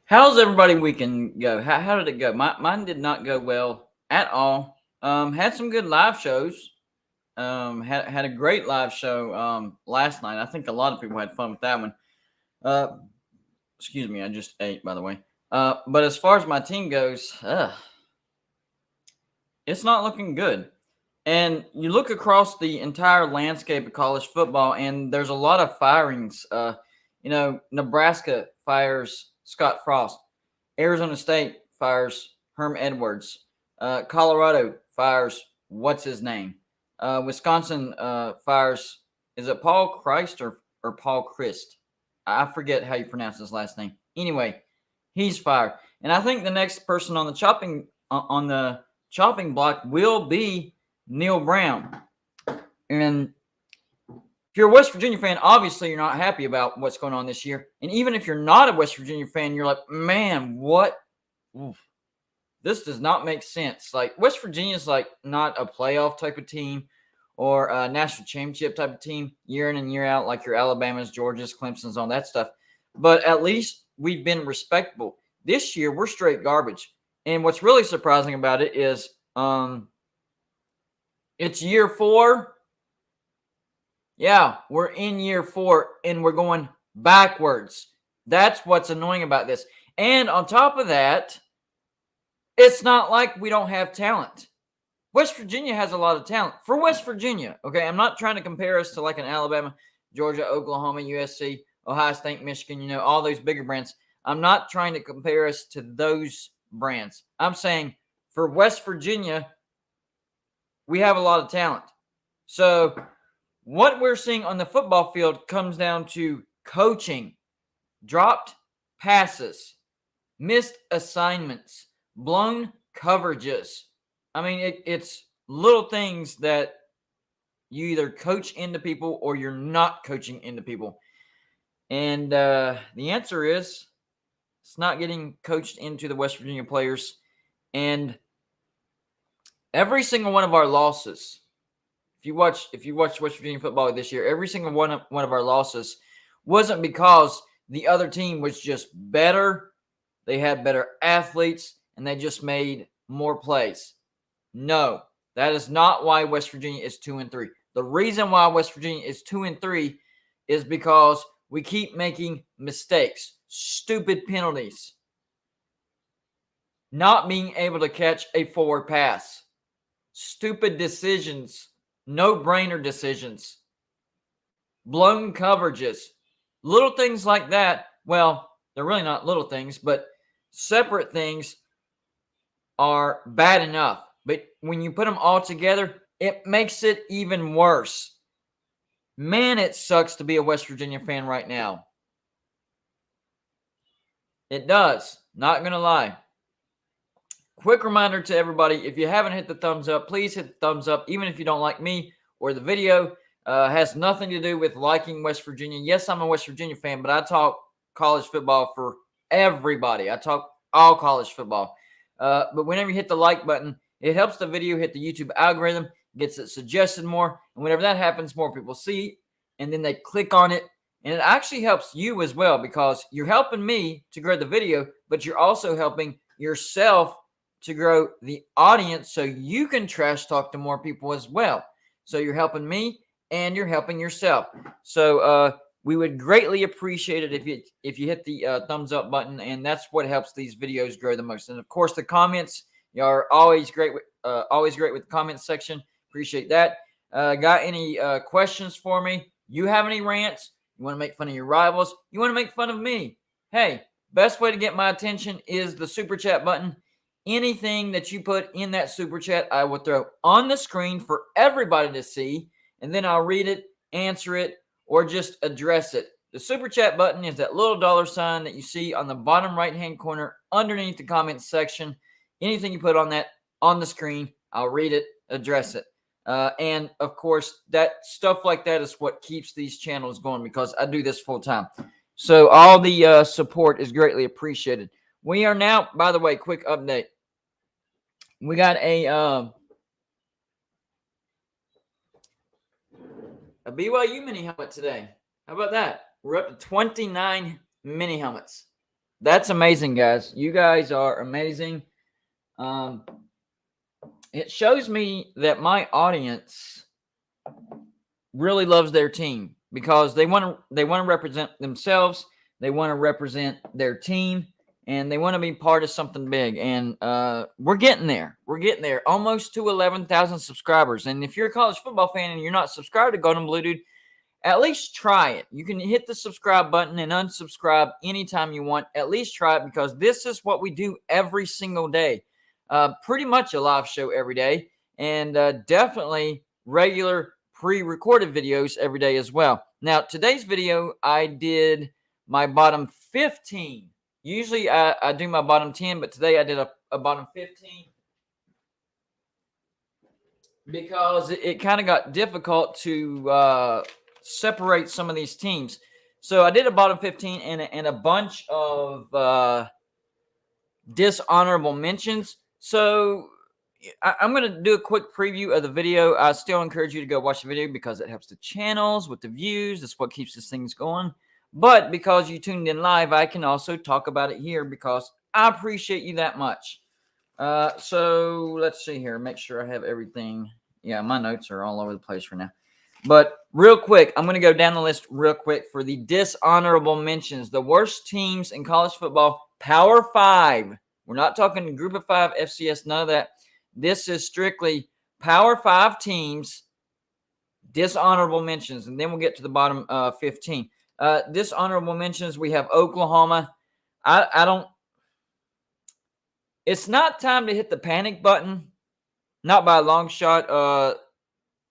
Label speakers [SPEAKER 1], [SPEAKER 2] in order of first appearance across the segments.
[SPEAKER 1] How's everybody weekend go? How did it go? Mine did not go well at all. Had some good live shows. Had a great live show last night. I think a lot of people had fun with that one. Uh, Excuse me, I just ate by the way. But as far as my team goes, it's not looking good. And you look across the entire landscape of college football, and there's a lot of firings. Nebraska fires Scott Frost. Arizona State fires Herm Edwards. Colorado fires what's his name. Wisconsin fires, is it Paul Christ or Paul Christ? I forget how you pronounce his last name. Anyway, he's fired, and I think the next person on the chopping block will be Neil Brown. And if you're a West Virginia fan, obviously you're not happy about what's going on this year. And even if you're not a West Virginia fan, you're like, man, what? Oof, this does not make sense. Like, West Virginia is like not a playoff type of team or a national championship type of team year in and year out, like your Alabamas, Georgias, Clemson's, all that stuff. But at least we've been respectable. This year, we're straight garbage. And what's really surprising about it is it's year 4. Yeah, we're in year 4 and we're going backwards. That's what's annoying about this. And on top of that, it's not like we don't have talent. West Virginia has a lot of talent. For West Virginia, okay, I'm not trying to compare us to like an Alabama, Georgia, Oklahoma, USC, Ohio State, Michigan, all those bigger brands. I'm not trying to compare us to those brands. I'm saying for West Virginia, we have a lot of talent. So what we're seeing on the football field comes down to coaching, dropped passes, missed assignments, blown coverages. I mean, it's little things that you either coach into people or you're not coaching into people. And the answer is it's not getting coached into the West Virginia players. And every single one of our losses, if you watch West Virginia football this year, every single one of our losses wasn't because the other team was just better. They had better athletes and they just made more plays. No, that is not why West Virginia is 2-3. The reason why West Virginia is 2-3 is because we keep making mistakes, stupid penalties, not being able to catch a forward pass, stupid decisions, no-brainer decisions, blown coverages, little things like that. Well, they're really not little things, but separate things are bad enough. But when you put them all together, it makes it even worse. Man, it sucks to be a West Virginia fan right now. It does. Not going to lie. Quick reminder to everybody, if you haven't hit the thumbs up, please hit the thumbs up, even if you don't like me or the video. Has nothing to do with liking West Virginia. Yes, I'm a West Virginia fan, but I talk college football for everybody. I talk all college football. But whenever you hit the like button, it helps the video hit the YouTube algorithm, gets it suggested more. And whenever that happens, more people see it, and then they click on it. And it actually helps you as well because you're helping me to grow the video, but you're also helping yourself to grow the audience so you can trash talk to more people as well. So you're helping me and you're helping yourself. So we would greatly appreciate it if you hit the thumbs up button, and that's what helps these videos grow the most. And of course, the comments are always great. Always great with the comments section. Appreciate that. Got any questions for me? You have any rants? You want to make fun of your rivals? You want to make fun of me? Hey, best way to get my attention is the super chat button. Anything that you put in that super chat, I will throw on the screen for everybody to see, and then I'll read it, answer it, or just address it. The super chat button is that little $ that you see on the bottom right-hand corner underneath the comments section. Anything you put on that on the screen, I'll read it, address it. And of course, that stuff like that is what keeps these channels going because I do this full time. So all the support is greatly appreciated. We are now, by the way, quick update. We got a BYU mini helmet today. How about that? We're up to 29 mini helmets. That's amazing, guys. You guys are amazing. Um, it shows me that my audience really loves their team because they want to represent themselves, they want to represent their team, and they want to be part of something big. And we're getting there. We're getting there. Almost to 11,000 subscribers. And if you're a college football fan and you're not subscribed to Golden Blue Dude, at least try it. You can hit the subscribe button and unsubscribe anytime you want. At least try it, because this is what we do every single day. Pretty much a live show every day, and definitely regular pre-recorded videos every day as well. Now, today's video, I did my bottom 15. Usually I do my bottom 10, but today I did a bottom 15 because it kind of got difficult to separate some of these teams. So I did a bottom 15 and a bunch of dishonorable mentions. So I'm going to do a quick preview of the video. I still encourage you to go watch the video because it helps the channels with the views. That's what keeps these things going. But because you tuned in live, I can also talk about it here because I appreciate you that much. So let's see here. Make sure I have everything. Yeah, my notes are all over the place right now. But real quick, I'm going to go down the list real quick for the dishonorable mentions. The worst teams in college football, Power 5. We're not talking Group of 5, FCS, none of that. This is strictly Power 5 teams, dishonorable mentions. And then we'll get to the bottom 15. Dishonorable mentions, we have Oklahoma. I don't. It's not time to hit the panic button. Not by a long shot.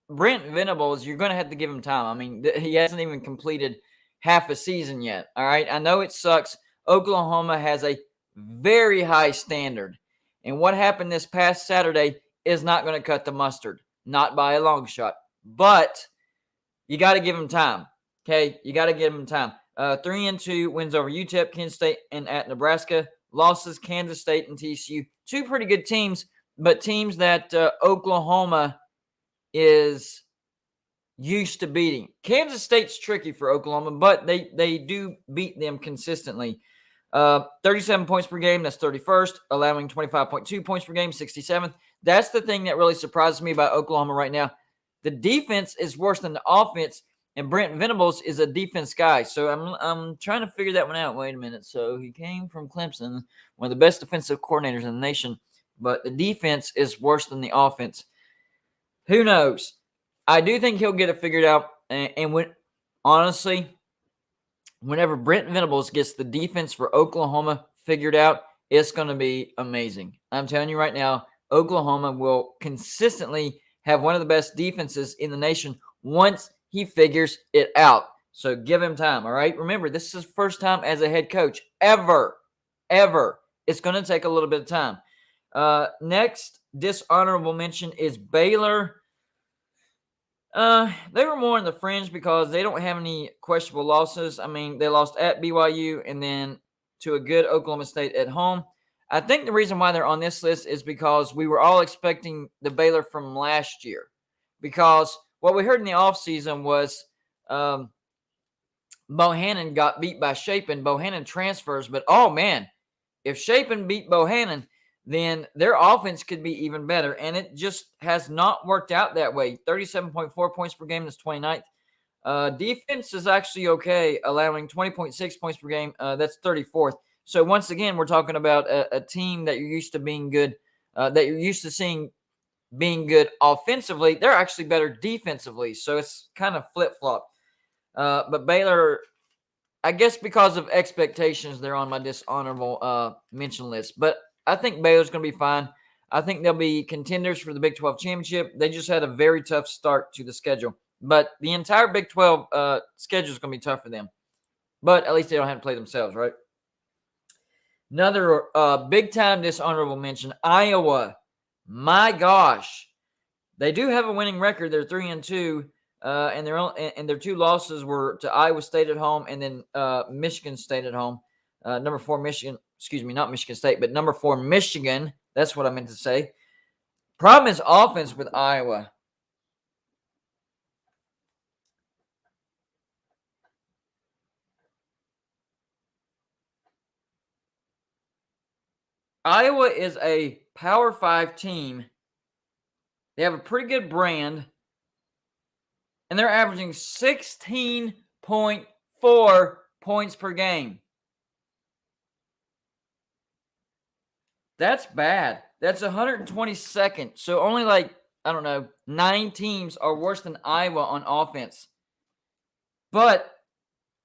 [SPEAKER 1] Brent Venables, you're going to have to give him time. I mean, he hasn't even completed half a season yet. All right. I know it sucks. Oklahoma has a very high standard. And what happened this past Saturday is not going to cut the mustard. Not by a long shot. But you got to give him time. Okay. You got to give him time. 3-2 wins over UTEP, Kansas State, and at Nebraska. Losses, Kansas State and TCU. Two pretty good teams, but teams that Oklahoma is used to beating. Kansas State's tricky for Oklahoma, but they do beat them consistently. 37 points per game, that's 31st, allowing 25.2 points per game, 67th. That's the thing that really surprises me about Oklahoma right now. The defense is worse than the offense, and Brent Venables is a defense guy. So I'm trying to figure that one out. Wait a minute. So he came from Clemson, one of the best defensive coordinators in the nation, but the defense is worse than the offense. Who knows? I do think he'll get it figured out. And honestly, whenever Brent Venables gets the defense for Oklahoma figured out, it's going to be amazing. I'm telling you right now, Oklahoma will consistently have one of the best defenses in the nation once he figures it out. So give him time, all right? Remember, this is his first time as a head coach ever. It's going to take a little bit of time. Next dishonorable mention is Baylor. They were more in the fringe because they don't have any questionable losses. I mean, they lost at BYU and then to a good Oklahoma State at home. I think the reason why they're on this list is because we were all expecting the Baylor from last year. Because what we heard in the offseason was Bohannon got beat by Shapen. Bohannon transfers, but oh man, if Shapen beat Bohannon, then their offense could be even better. And it just has not worked out that way. 37.4 points per game, that's 29th. Defense is actually okay, allowing 20.6 points per game. That's 34th. So once again, we're talking about a team that you're used to being good, that you're used to seeing being good offensively. They're actually better defensively. So it's kind of flip-flop. But Baylor, I guess because of expectations, they're on my dishonorable mention list. But I think Baylor's going to be fine. I think they'll be contenders for the Big 12 championship. They just had a very tough start to the schedule. But the entire Big 12 schedule is going to be tough for them. But at least they don't have to play themselves, right? Another big-time dishonorable mention, Iowa. My gosh. They do have a winning record. They're 3-2. And their two losses were to Iowa State at home and then Michigan State at home. Number 4 Michigan, not Michigan State, but number 4 Michigan. That's what I meant to say. Problem is offense with Iowa. Iowa is a Power 5 team. They have a pretty good brand, and they're averaging 16.4 points per game. That's bad. That's 122nd. So only like, I don't know, 9 teams are worse than Iowa on offense. But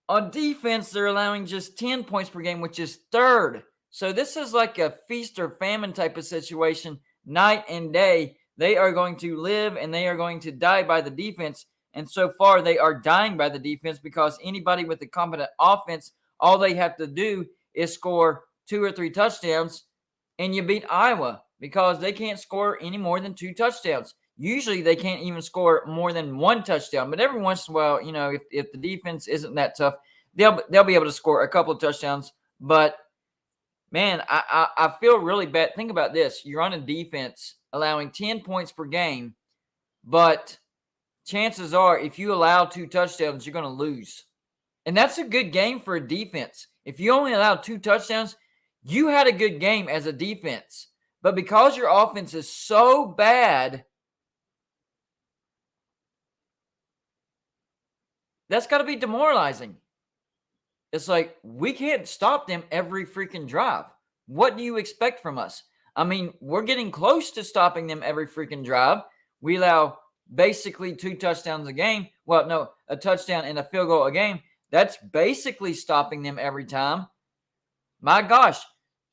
[SPEAKER 1] on defense, they're allowing just 10 points per game, which is third. So this is like a feast or famine type of situation, night and day. They are going to live and they are going to die by the defense. And so far, they are dying by the defense because anybody with a competent offense, all they have to do is score 2 or 3 touchdowns, and you beat Iowa because they can't score any more than 2 touchdowns. Usually they can't even score more than 1 touchdown, but every once in a while, if the defense isn't that tough, they'll be able to score a couple of touchdowns. But man, I feel really bad. Think about this: you're on a defense allowing 10 points per game, but chances are, if you allow 2 touchdowns, you're going to lose, and that's a good game for a defense. If you only allow 2 touchdowns, you had a good game as a defense, but because your offense is so bad, that's got to be demoralizing. It's like, we can't stop them every freaking drive. What do you expect from us? I mean, we're getting close to stopping them every freaking drive. We allow basically 2 touchdowns a game. Well, no, a touchdown and a field goal a game. That's basically stopping them every time. My gosh,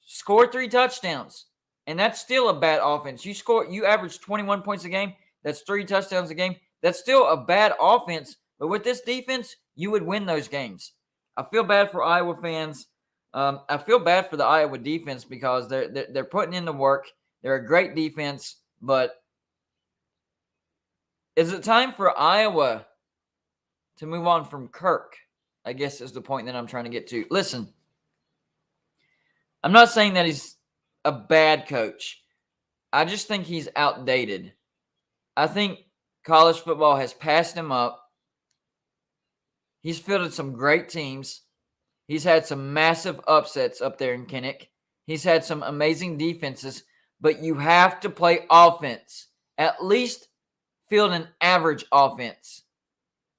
[SPEAKER 1] score 3 touchdowns. And that's still a bad offense. You average 21 points a game. That's 3 touchdowns a game. That's still a bad offense. But with this defense, you would win those games. I feel bad for Iowa fans. I feel bad for the Iowa defense because they're putting in the work. They're a great defense, but is it time for Iowa to move on from Kirk? I guess is the point that I'm trying to get to. Listen, I'm not saying that he's a bad coach. I just think he's outdated. I think college football has passed him up. He's fielded some great teams. He's had some massive upsets up there in Kinnick. He's had some amazing defenses, but you have to play offense. At least field an average offense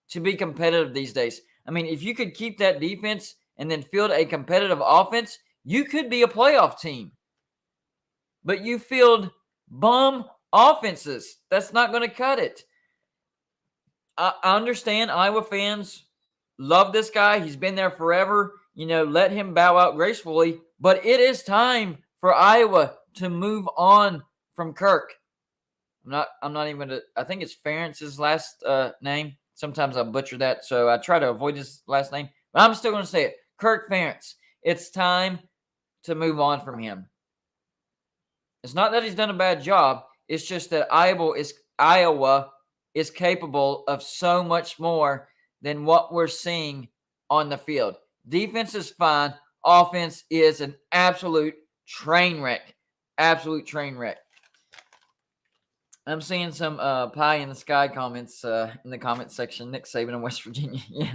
[SPEAKER 1] to be competitive these days. I mean, if you could keep that defense and then field a competitive offense, you could be a playoff team. But you field bum offenses. That's not going to cut it. I understand Iowa fans love this guy. He's been there forever. Let him bow out gracefully. But it is time for Iowa to move on from Kirk. I'm not even going to. I think it's Ferentz's last name. Sometimes I butcher that, so I try to avoid his last name. But I'm still going to say it. Kirk Ferentz. It's time to move on from him. It's not that he's done a bad job. It's just that Iowa is capable of so much more than what we're seeing on the field. Defense is fine. Offense is an absolute train wreck. Absolute train wreck. I'm seeing some pie in the sky comments in the comment section. Nick Saban in West Virginia. Yeah,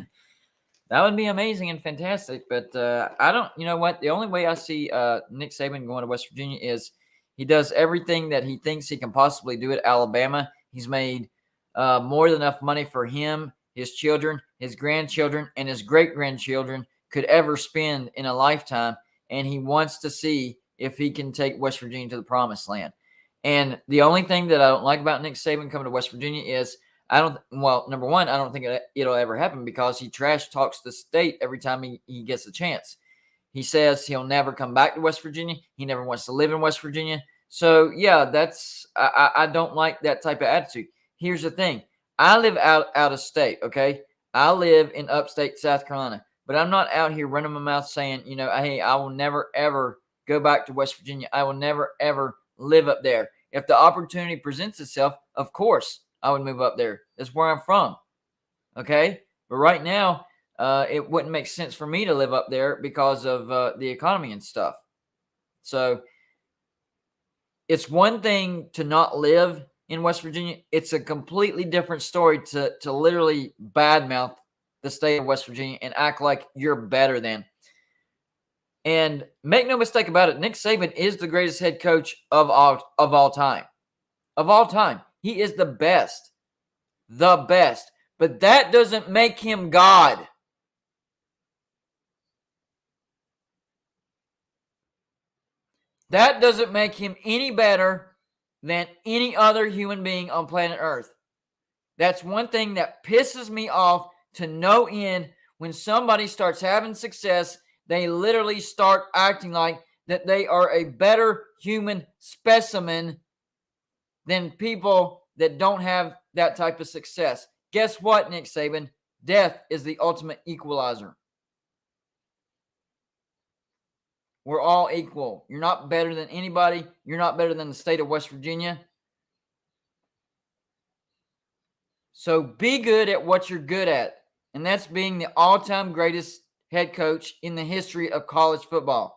[SPEAKER 1] that would be amazing and fantastic. But I don't. You know what? The only way I see Nick Saban going to West Virginia is he does everything that he thinks he can possibly do at Alabama. He's made more than enough money for him, his children, his grandchildren, and his great-grandchildren could ever spend in a lifetime, and he wants to see if he can take West Virginia to the promised land. And the only thing that I don't like about Nick Saban coming to West Virginia is number one, I don't think it'll ever happen because he trash talks the state every time he gets a chance. He says he'll never come back to West Virginia. He never wants to live in West Virginia. So, yeah, I don't like that type of attitude. Here's the thing. I live out of state, okay? I live in upstate South Carolina. But I'm not out here running my mouth saying, hey, I will never, ever go back to West Virginia. I will never, ever live up there. If the opportunity presents itself, of course, I would move up there. That's where I'm from, okay? But right now, it wouldn't make sense for me to live up there because of the economy and stuff. So it's one thing to not live in West Virginia. It's a completely different story to literally badmouth the state of West Virginia and act like you're better than. And make no mistake about it, Nick Saban is the greatest head coach of all time. Of all time. He is the best. The best. But that doesn't make him God. That doesn't make him any better than any other human being on planet Earth. That's one thing that pisses me off to no end. When somebody starts having success, they literally start acting like that they are a better human specimen than people that don't have that type of success. Guess what, Nick Saban? Death is the ultimate equalizer. We're all equal. You're not better than anybody. You're not better than the state of West Virginia. So be good at what you're good at. And that's being the all-time greatest head coach in the history of college football.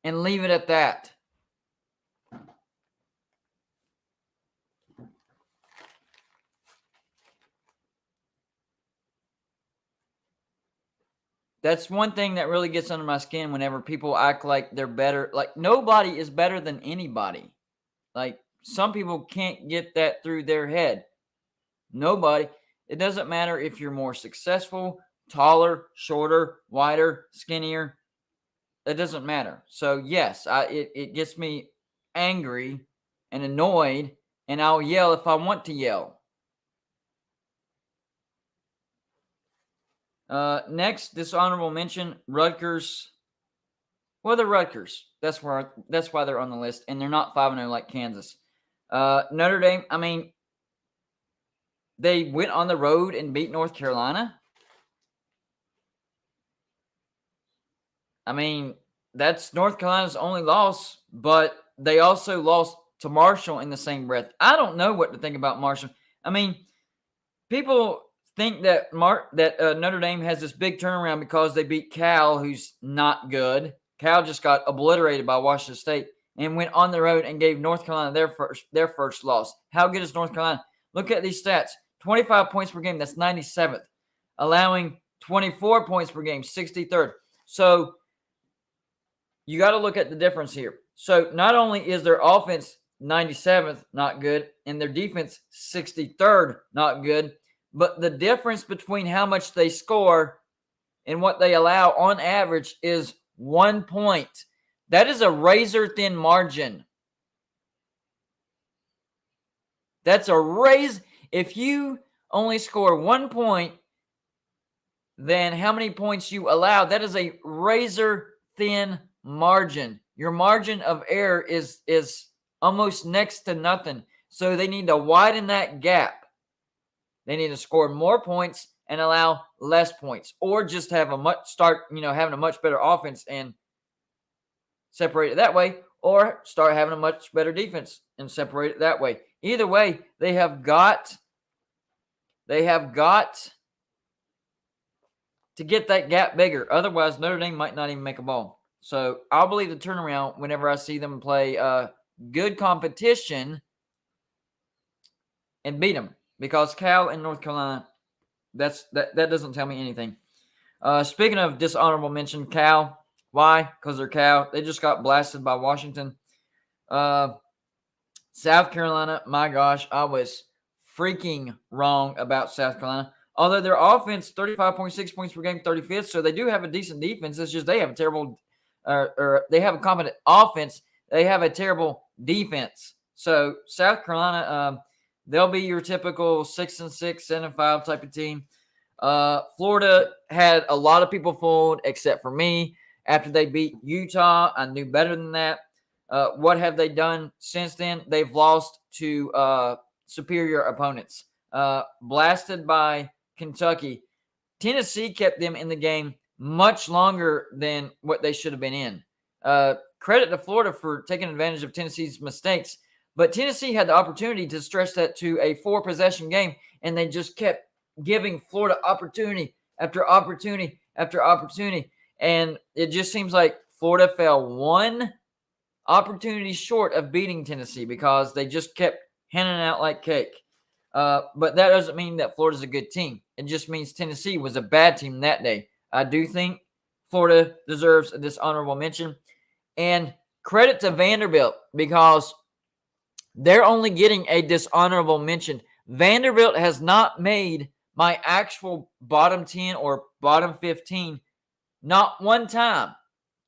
[SPEAKER 1] And leave it at that. That's one thing that really gets under my skin whenever people act like they're better. Like, nobody is better than anybody. Like, some people can't get that through their head. Nobody. It doesn't matter if you're more successful, taller, shorter, wider, skinnier. It doesn't matter. So, yes, it gets me angry and annoyed, and I'll yell if I want to yell. Next, dishonorable mention, Rutgers. Well, the Rutgers. That's why they're on the list, and they're not 5-0 like Kansas. Notre Dame, I mean, they went on the road and beat North Carolina. I mean, that's North Carolina's only loss, but they also lost to Marshall in the same breath. I don't know what to think about Marshall. I mean, people think that Notre Dame has this big turnaround because they beat Cal, who's not good. Cal just got obliterated by Washington State and went on the road and gave North Carolina their first loss. How good is North Carolina? Look at these stats. 25 points per game, that's 97th. Allowing 24 points per game, 63rd. So you got to look at the difference here. So not only is their offense 97th, not good, and their defense 63rd, not good, but the difference between how much they score and what they allow on average is 1 point. That is a razor-thin margin. That's a razor. If you only score 1 point, then how many points you allow, that is a razor-thin margin. Your margin of error is almost next to nothing. So they need to widen that gap. They need to score more points and allow less points, or just have having a much better offense and separate it that way, or start having a much better defense and separate it that way. Either way, they have got to get that gap bigger. Otherwise, Notre Dame might not even make a ball. So I'll believe the turnaround whenever I see them play good competition and beat them. Because Cal and North Carolina, that doesn't tell me anything. Speaking of dishonorable mention, Cal. Why? Because they're Cal. They just got blasted by Washington. South Carolina, my gosh, I was freaking wrong about South Carolina. Although their offense, 35.6 points per game, 35th, so they do have a decent defense. It's just they have a terrible, or they have a competent offense. They have a terrible defense. So South Carolina, they'll be your typical 6-6, 7-5 type of team. Florida had a lot of people fooled, except for me. After they beat Utah, I knew better than that. What have they done since then? They've lost to superior opponents. Blasted by Kentucky. Tennessee kept them in the game much longer than what they should have been in. Credit to Florida for taking advantage of Tennessee's mistakes. But Tennessee had the opportunity to stretch that to a 4-possession game, and they just kept giving Florida opportunity after opportunity after opportunity. And it just seems like Florida fell one opportunity short of beating Tennessee because they just kept handing out like cake. But that doesn't mean that Florida's a good team. It just means Tennessee was a bad team that day. I do think Florida deserves this honorable mention. And credit to Vanderbilt because they're only getting a dishonorable mention. Vanderbilt has not made my actual bottom 10 or bottom 15 not one time.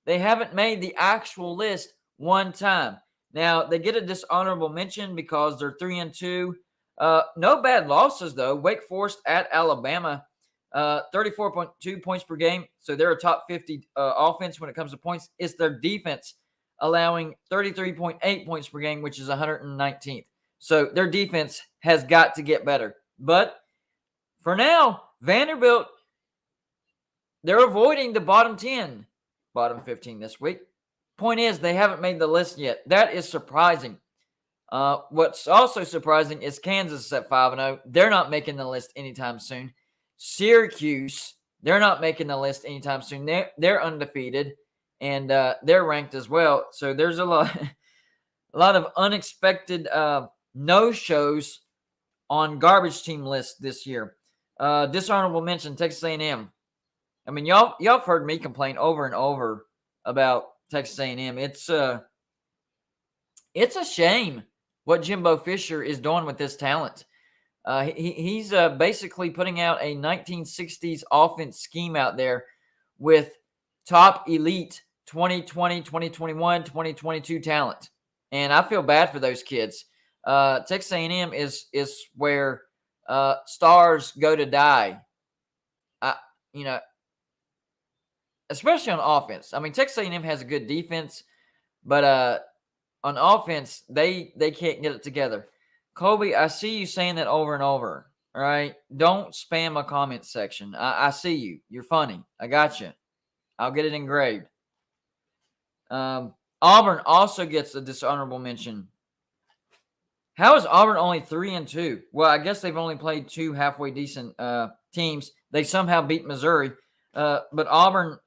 [SPEAKER 1] They haven't made the actual list one time. Now, they get a dishonorable mention because they're 3-2. No bad losses, though. Wake Forest at Alabama, 34.2 points per game. So they're a top 50 offense when it comes to points. It's their defense allowing 33.8 points per game, which is 119th. So their defense has got to get better. But for now, Vanderbilt, they're avoiding the bottom 10, bottom 15 this week. Point is, they haven't made the list yet. That is surprising. What's also surprising is Kansas is at 5-0. They're not making the list anytime soon. Syracuse, they're not making the list anytime soon. They're undefeated, and they're ranked as well. So there's a lot of unexpected no-shows on garbage team lists this year. Dishonorable mention, Texas A&M. I mean, y'all have heard me complain over and over about Texas A&M. It's a shame what Jimbo Fisher is doing with this talent. He's basically putting out a 1960s offense scheme out there with top elite 2020, 2021, 2022 talent. And I feel bad for those kids. Texas A&M is where stars go to die. Especially on offense. I mean, Texas A&M has a good defense, but on offense, they can't get it together. Kobe, I see you saying that over and over. All right? Don't spam a comment section. I see you. You're funny. I got you. I'll get it engraved. Auburn also gets a dishonorable mention. How is Auburn only 3-2? Well, I guess they've only played two halfway decent teams. They somehow beat Missouri. But Auburn,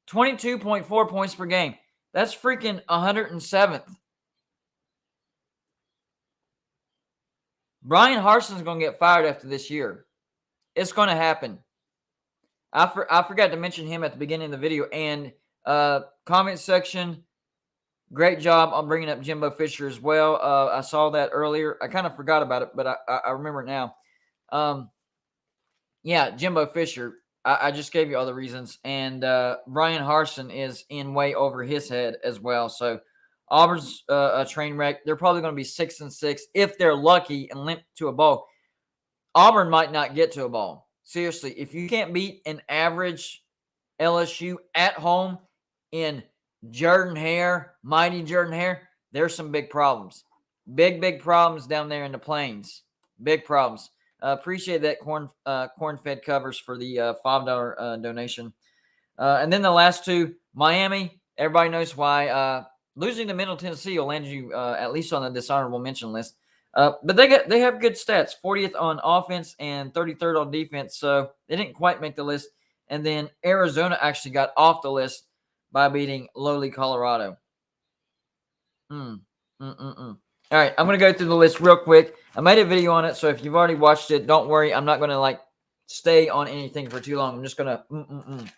[SPEAKER 1] 22.4 points per game. That's freaking 107th. Brian Harson's going to get fired after this year. It's going to happen. I forgot to mention him at the beginning of the video. And comment section, great job on bringing up Jimbo Fisher as well. I saw that earlier. I kind of forgot about it, but I remember it now. Yeah, Jimbo Fisher. I just gave you all the reasons. And Brian Harsin is in way over his head as well. So Auburn's a train wreck. They're probably going to be 6-6 if they're lucky and limp to a bowl. Auburn might not get to a bowl. Seriously, if you can't beat an average LSU at home in Jordan-Hare, mighty Jordan-Hare, there's some big problems. Big problems down there in the plains. Big problems. Appreciate that corn-fed covers for the $5 donation. And then the last two, Miami, everybody knows why. Losing to Middle Tennessee will land you at least on the dishonorable mention list. But they have good stats, 40th on offense and 33rd on defense, so they didn't quite make the list. And then Arizona actually got off the list by beating lowly Colorado. All right, I'm going to go through the list real quick. I made a video on it, so if you've already watched it, don't worry. I'm not going to, stay on anything for too long. I'm just going to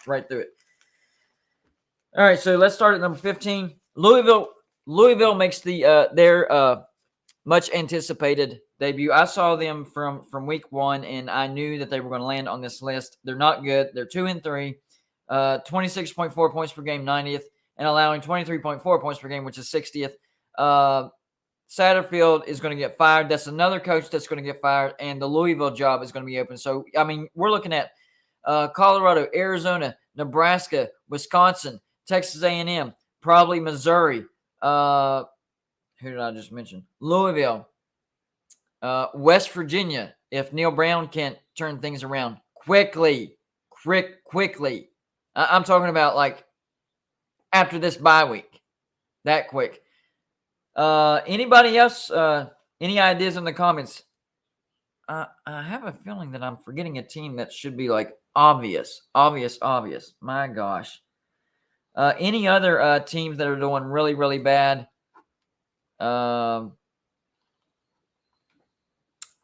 [SPEAKER 1] right through it. All right, so let's start at number 15. Louisville makes their much anticipated debut. I saw them from week one, and I knew that they were going to land on this list. They're not good. They're 2-3, 26.4 points per game, 90th, and allowing 23.4 points per game, which is 60th. Satterfield is going to get fired. That's another coach that's going to get fired, and the Louisville job is going to be open. So, I mean, we're looking at Colorado, Arizona, Nebraska, Wisconsin, Texas A&M, probably Missouri. Who did I just mention? Louisville, West Virginia, if Neil Brown can't turn things around quickly. I'm talking about, after this bye week, that quick. Anybody else? Any ideas in the comments? I have a feeling that I'm forgetting a team that should be obvious. My gosh. Any other teams that are doing really, really bad that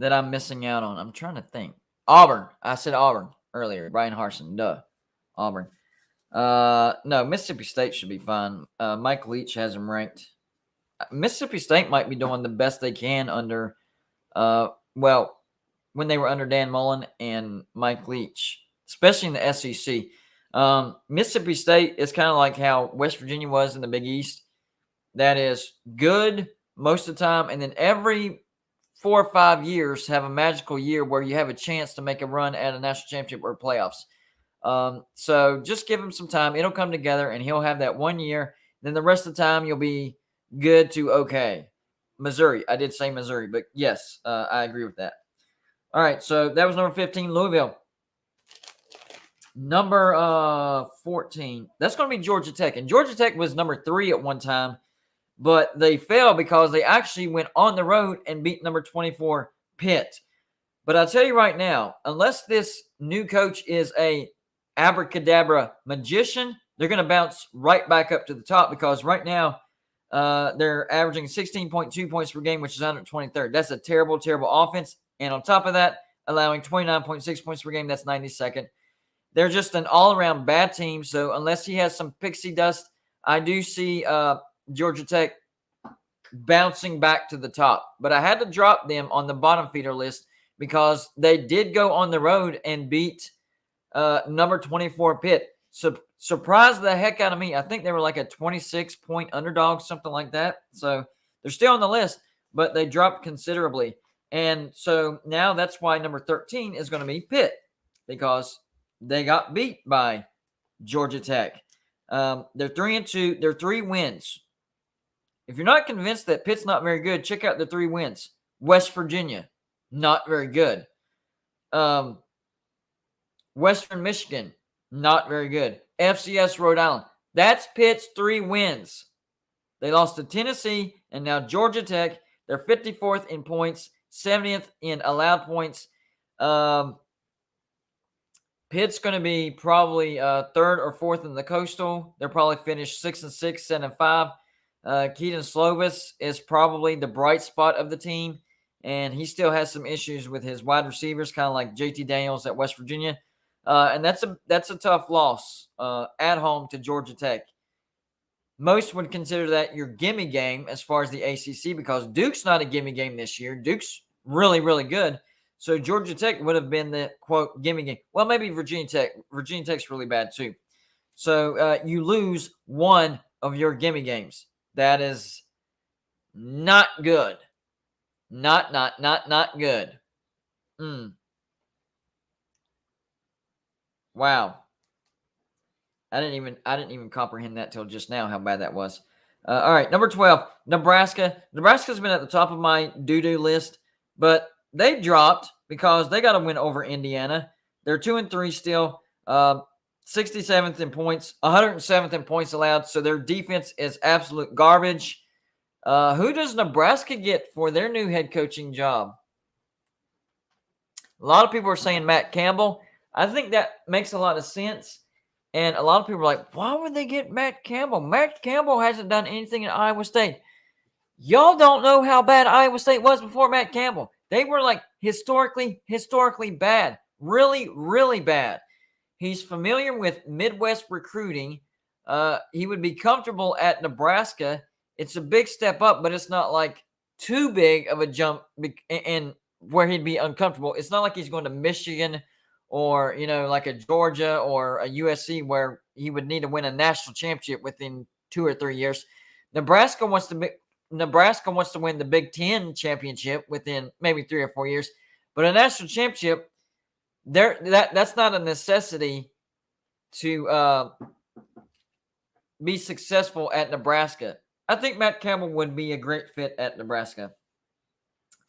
[SPEAKER 1] I'm missing out on? I'm trying to think. Auburn. I said Auburn earlier. Brian Harsin. Duh. Auburn. No, Mississippi State should be fine. Mike Leach has them ranked. Mississippi State might be doing the best they can under, when they were under Dan Mullen and Mike Leach, especially in the SEC. Mississippi State is kind of like how West Virginia was in the Big East. That is good most of the time, and then every 4 or 5 years have a magical year where you have a chance to make a run at a national championship or playoffs. So just give him some time. It'll come together, and he'll have that 1 year. Then the rest of the time, you'll be good to okay. Missouri. I did say Missouri, but yes, I agree with that. All right, so that was number 15, Louisville. Number 14, that's going to be Georgia Tech. And Georgia Tech was number 3 at one time, but they fell because they actually went on the road and beat number 24, Pitt. But I'll tell you right now, unless this new coach is a abracadabra magician, they're going to bounce right back up to the top because right now they're averaging 16.2 points per game, which is 123rd. That's a terrible, terrible offense. And on top of that, allowing 29.6 points per game, that's 92nd. They're just an all-around bad team. So unless he has some pixie dust, I do see Georgia Tech bouncing back to the top. But I had to drop them on the bottom feeder list because they did go on the road and beat number 24 Pitt. So surprised the heck out of me. I think they were like a 26-point underdog, something like that. So they're still on the list, but they dropped considerably. And so now that's why number 13 is going to be Pitt because they got beat by Georgia Tech. They're 3-2. They're 3 wins. If you're not convinced that Pitt's not very good, check out the 3 wins. West Virginia, not very good. Western Michigan, not very good. FCS Rhode Island. That's Pitt's 3 wins. They lost to Tennessee and now Georgia Tech. They're 54th in points, 70th in allowed points. Pitt's going to be probably 3rd or 4th in the Coastal. They'll probably finish 6-6, 7-5. Keaton Slovis is probably the bright spot of the team, and he still has some issues with his wide receivers, kind of like JT Daniels at West Virginia. And that's a tough loss at home to Georgia Tech. Most would consider that your gimme game as far as the ACC because Duke's not a gimme game this year. Duke's really, really good. So Georgia Tech would have been the, quote, gimme game. Well, maybe Virginia Tech. Virginia Tech's really bad too. So you lose one of your gimme games. That is not good. Not good. Wow. I didn't even comprehend that till just now, how bad that was. All right, number 12, Nebraska. Nebraska's been at the top of my doo-doo list, but they dropped because they got to win over Indiana. They're 2-3 still, 67th in points, 107th in points allowed, so their defense is absolute garbage. Who does Nebraska get for their new head coaching job? A lot of people are saying Matt Campbell. I think that makes a lot of sense. And a lot of people are like, why would they get Matt Campbell? Matt Campbell hasn't done anything in Iowa State. Y'all don't know how bad Iowa State was before Matt Campbell. They were like historically bad. Really, really bad. He's familiar with Midwest recruiting. He would be comfortable at Nebraska. It's a big step up, but it's not like too big of a jump and where he'd be uncomfortable. It's not like he's going to Michigan or, like a Georgia or a USC where he would need to win a national championship within 2 or 3 years. Nebraska wants to win the Big Ten championship within maybe 3 or 4 years. But a national championship, that's not a necessity to be successful at Nebraska. I think Matt Campbell would be a great fit at Nebraska.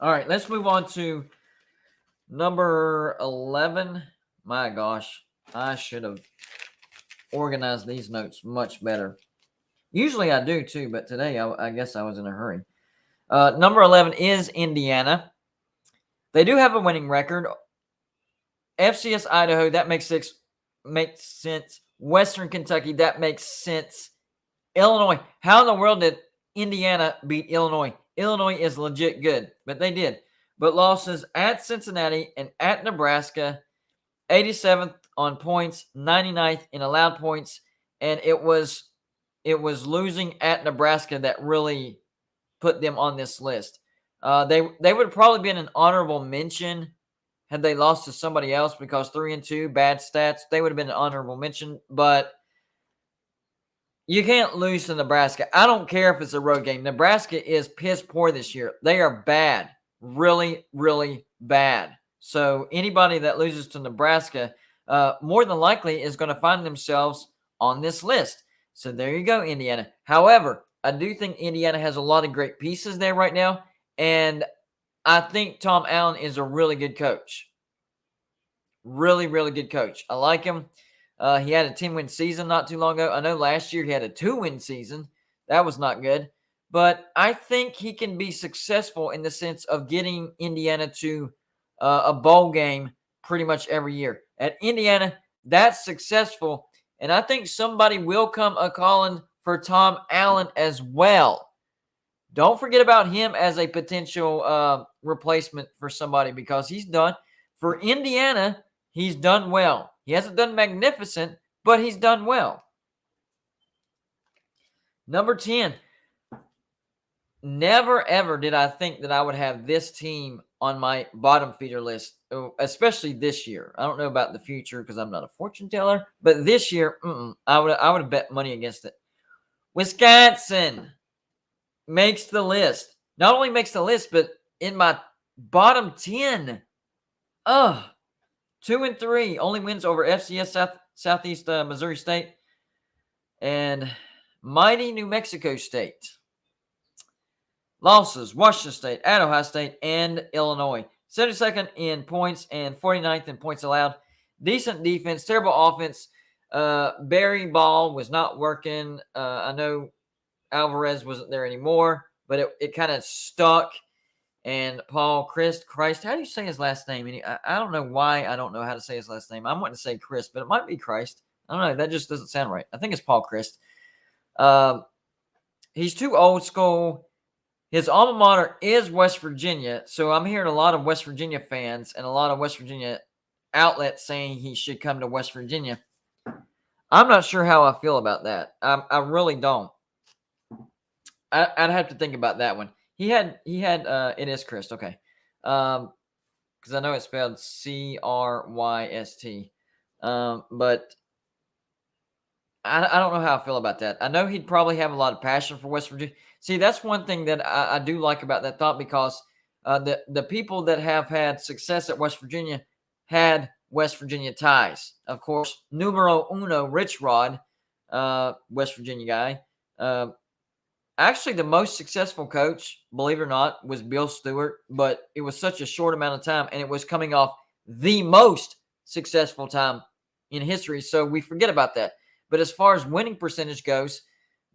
[SPEAKER 1] All right, let's move on to number 11. My gosh, I should have organized these notes much better. Usually I do too, but today I guess I was in a hurry. Number 11 is Indiana. They do have a winning record. FCS Idaho, that makes sense. Western Kentucky, that makes sense. Illinois, how in the world did Indiana beat Illinois? Illinois is legit good, but they did. But losses at Cincinnati and at Nebraska, 87th on points, 99th in allowed points. and it was losing at Nebraska that really put them on this list. They would have probably been an honorable mention had they lost to somebody else, because 3-2, bad stats. They would have been an honorable mention, but you can't lose to Nebraska. I don't care if it's a road game. Nebraska is piss poor this year. They are bad, really, really bad. So anybody that loses to Nebraska, more than likely is going to find themselves on this list. So there you go, Indiana. However, I do think Indiana has a lot of great pieces there right now, and I think Tom Allen is a really good coach. Really, really good coach. I like him. He had a 10-win season not too long ago. I know last year he had a 2-win season. That was not good. But I think he can be successful in the sense of getting Indiana to a bowl game pretty much every year. At Indiana, that's successful. And I think somebody will come a-calling for Tom Allen as well. Don't forget about him as a potential replacement for somebody, because he's done. For Indiana, he's done well. He hasn't done magnificent, but he's done well. Number 10. Never, ever did I think that I would have this team on my bottom feeder list, especially this year. I don't know about the future because I'm not a fortune teller, but this year, I would have bet money against it. Wisconsin makes the list. Not only makes the list, but in my bottom 10. 2-3. Only wins over FCS Southeast Missouri State and mighty New Mexico State. Losses: Washington State, at Ohio State, and Illinois. 72nd in points and 49th in points allowed. Decent defense, terrible offense. Barry Ball was not working. I know Alvarez wasn't there anymore, but it kind of stuck. And Paul Christ, how do you say his last name? I don't know why I don't know how to say his last name. I'm wanting to say Chris, but it might be Christ. I don't know. That just doesn't sound right. I think it's Paul Christ. He's too old school. His alma mater is West Virginia, so I'm hearing a lot of West Virginia fans and a lot of West Virginia outlets saying he should come to West Virginia. I'm not sure how I feel about that. I really don't. I'd have to think about that one. He had it is Christ, okay. Because I know it's spelled Cryst. But I don't know how I feel about that. I know he'd probably have a lot of passion for West Virginia. See, that's one thing that I do like about that thought, because the people that have had success at West Virginia had West Virginia ties. Of course, numero uno, Rich Rod, West Virginia guy. Actually, the most successful coach, believe it or not, was Bill Stewart, but it was such a short amount of time, and it was coming off the most successful time in history, so we forget about that. But as far as winning percentage goes,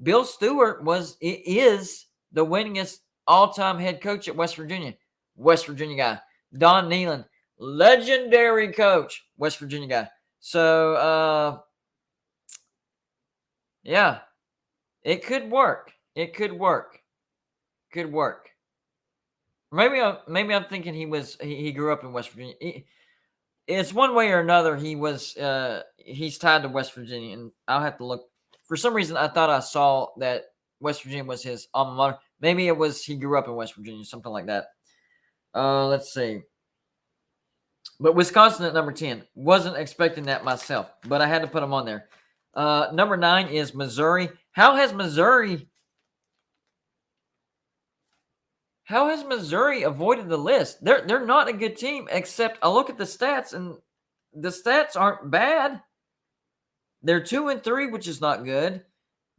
[SPEAKER 1] Bill Stewart is the winningest all-time head coach at West Virginia. West Virginia guy. Don Nehlen, legendary coach, West Virginia guy. So, yeah, it could work. It could work. Could work. Maybe I'm thinking he grew up in West Virginia. It's one way or another. He's tied to West Virginia, and I'll have to look. For some reason, I thought I saw that West Virginia was his alma mater. Maybe it was he grew up in West Virginia, something like that. Let's see. But Wisconsin at number 10. Wasn't expecting that myself, but I had to put them on there. Number 9 is Missouri. How has Missouri avoided the list? They're not a good team, except I look at the stats, and the stats aren't bad. They're 2-3, which is not good.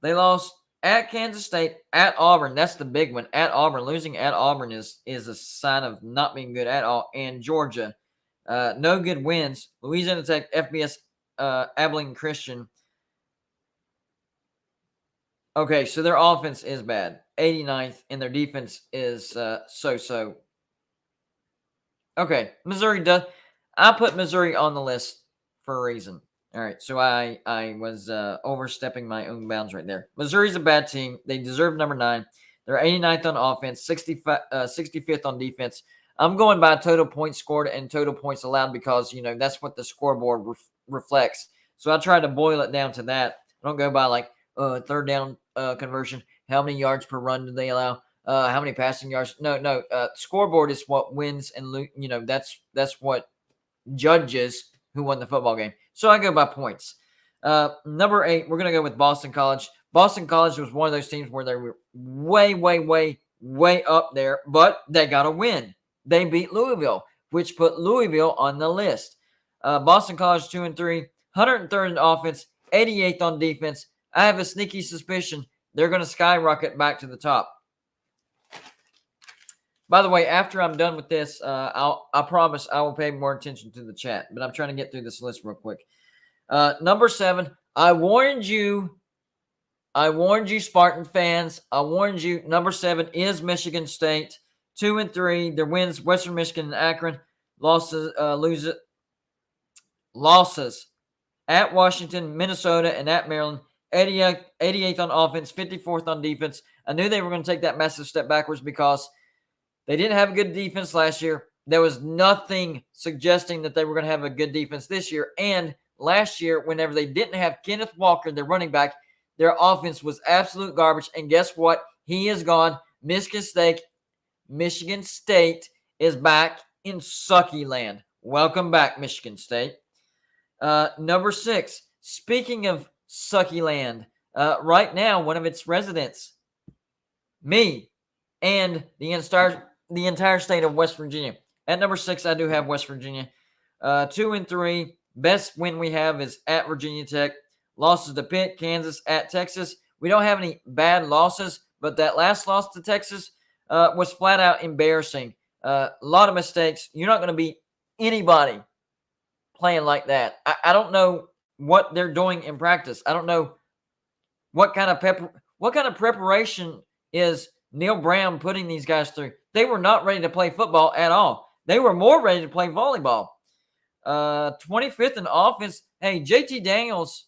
[SPEAKER 1] They lost at Kansas State, at Auburn. That's the big one. At Auburn. Losing at Auburn is a sign of not being good at all. And Georgia. No good wins. Louisiana Tech, FBS, Abilene Christian. Okay, so their offense is bad. 89th, and their defense is so-so. Okay, Missouri does. I put Missouri on the list for a reason. All right, so I was overstepping my own bounds right there. Missouri's a bad team. They deserve number 9. They're 89th on offense, 65th on defense. I'm going by total points scored and total points allowed because, that's what the scoreboard reflects. So I tried to boil it down to that. I don't go by like third down conversion. How many yards per run do they allow? How many passing yards? No. Scoreboard is what wins and that's what judges who won the football game. So I go by points. Number 8, we're going to go with Boston College. Boston College was one of those teams where they were way up there, but they got a win. They beat Louisville, which put Louisville on the list. Boston College 2-3, 103rd in offense, 88th on defense. I have a sneaky suspicion they're going to skyrocket back to the top. By the way, after I'm done with this, I promise I will pay more attention to the chat, but I'm trying to get through this list real quick. Number 7, I warned you, Spartan fans. I warned you. Number 7 is Michigan State. 2-3. Their wins: Western Michigan and Akron. Losses at Washington, Minnesota, and at Maryland. 88th on offense, 54th on defense. I knew they were going to take that massive step backwards because they didn't have a good defense last year. There was nothing suggesting that they were going to have a good defense this year. And last year, whenever they didn't have Kenneth Walker, their running back, their offense was absolute garbage. And guess what? He is gone. Michigan State is back in sucky land. Welcome back, Michigan State. Number 6, speaking of sucky land, right now, one of its residents, me, and the entire state of West Virginia. At number 6, I do have West Virginia. 2-3. Best win we have is at Virginia Tech. Losses to Pitt, Kansas, at Texas. We don't have any bad losses, but that last loss to Texas was flat out embarrassing. A lot of mistakes. You're not going to beat anybody playing like that. I don't know what they're doing in practice. I don't know what kind of preparation is Neil Brown putting these guys through. They were not ready to play football at all. They were more ready to play volleyball. 25th in offense. Hey, JT Daniels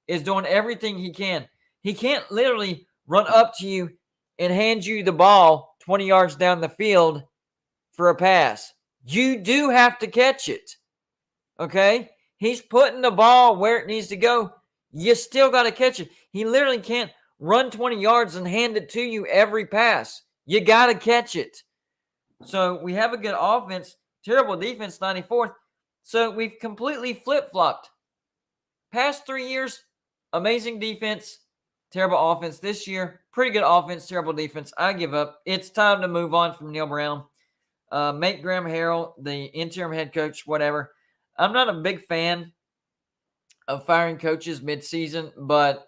[SPEAKER 1] is doing everything he can. He can't literally run up to you and hand you the ball 20 yards down the field for a pass. You do have to catch it. Okay? He's putting the ball where it needs to go. You still got to catch it. He literally can't run 20 yards and hand it to you every pass. You got to catch it. So we have a good offense, terrible defense, 94th. So we've completely flip-flopped. Past 3 years, amazing defense, terrible offense. This year, pretty good offense, terrible defense. I give up. It's time to move on from Neil Brown. Make Graham Harrell the interim head coach, whatever. I'm not a big fan of firing coaches mid-season, but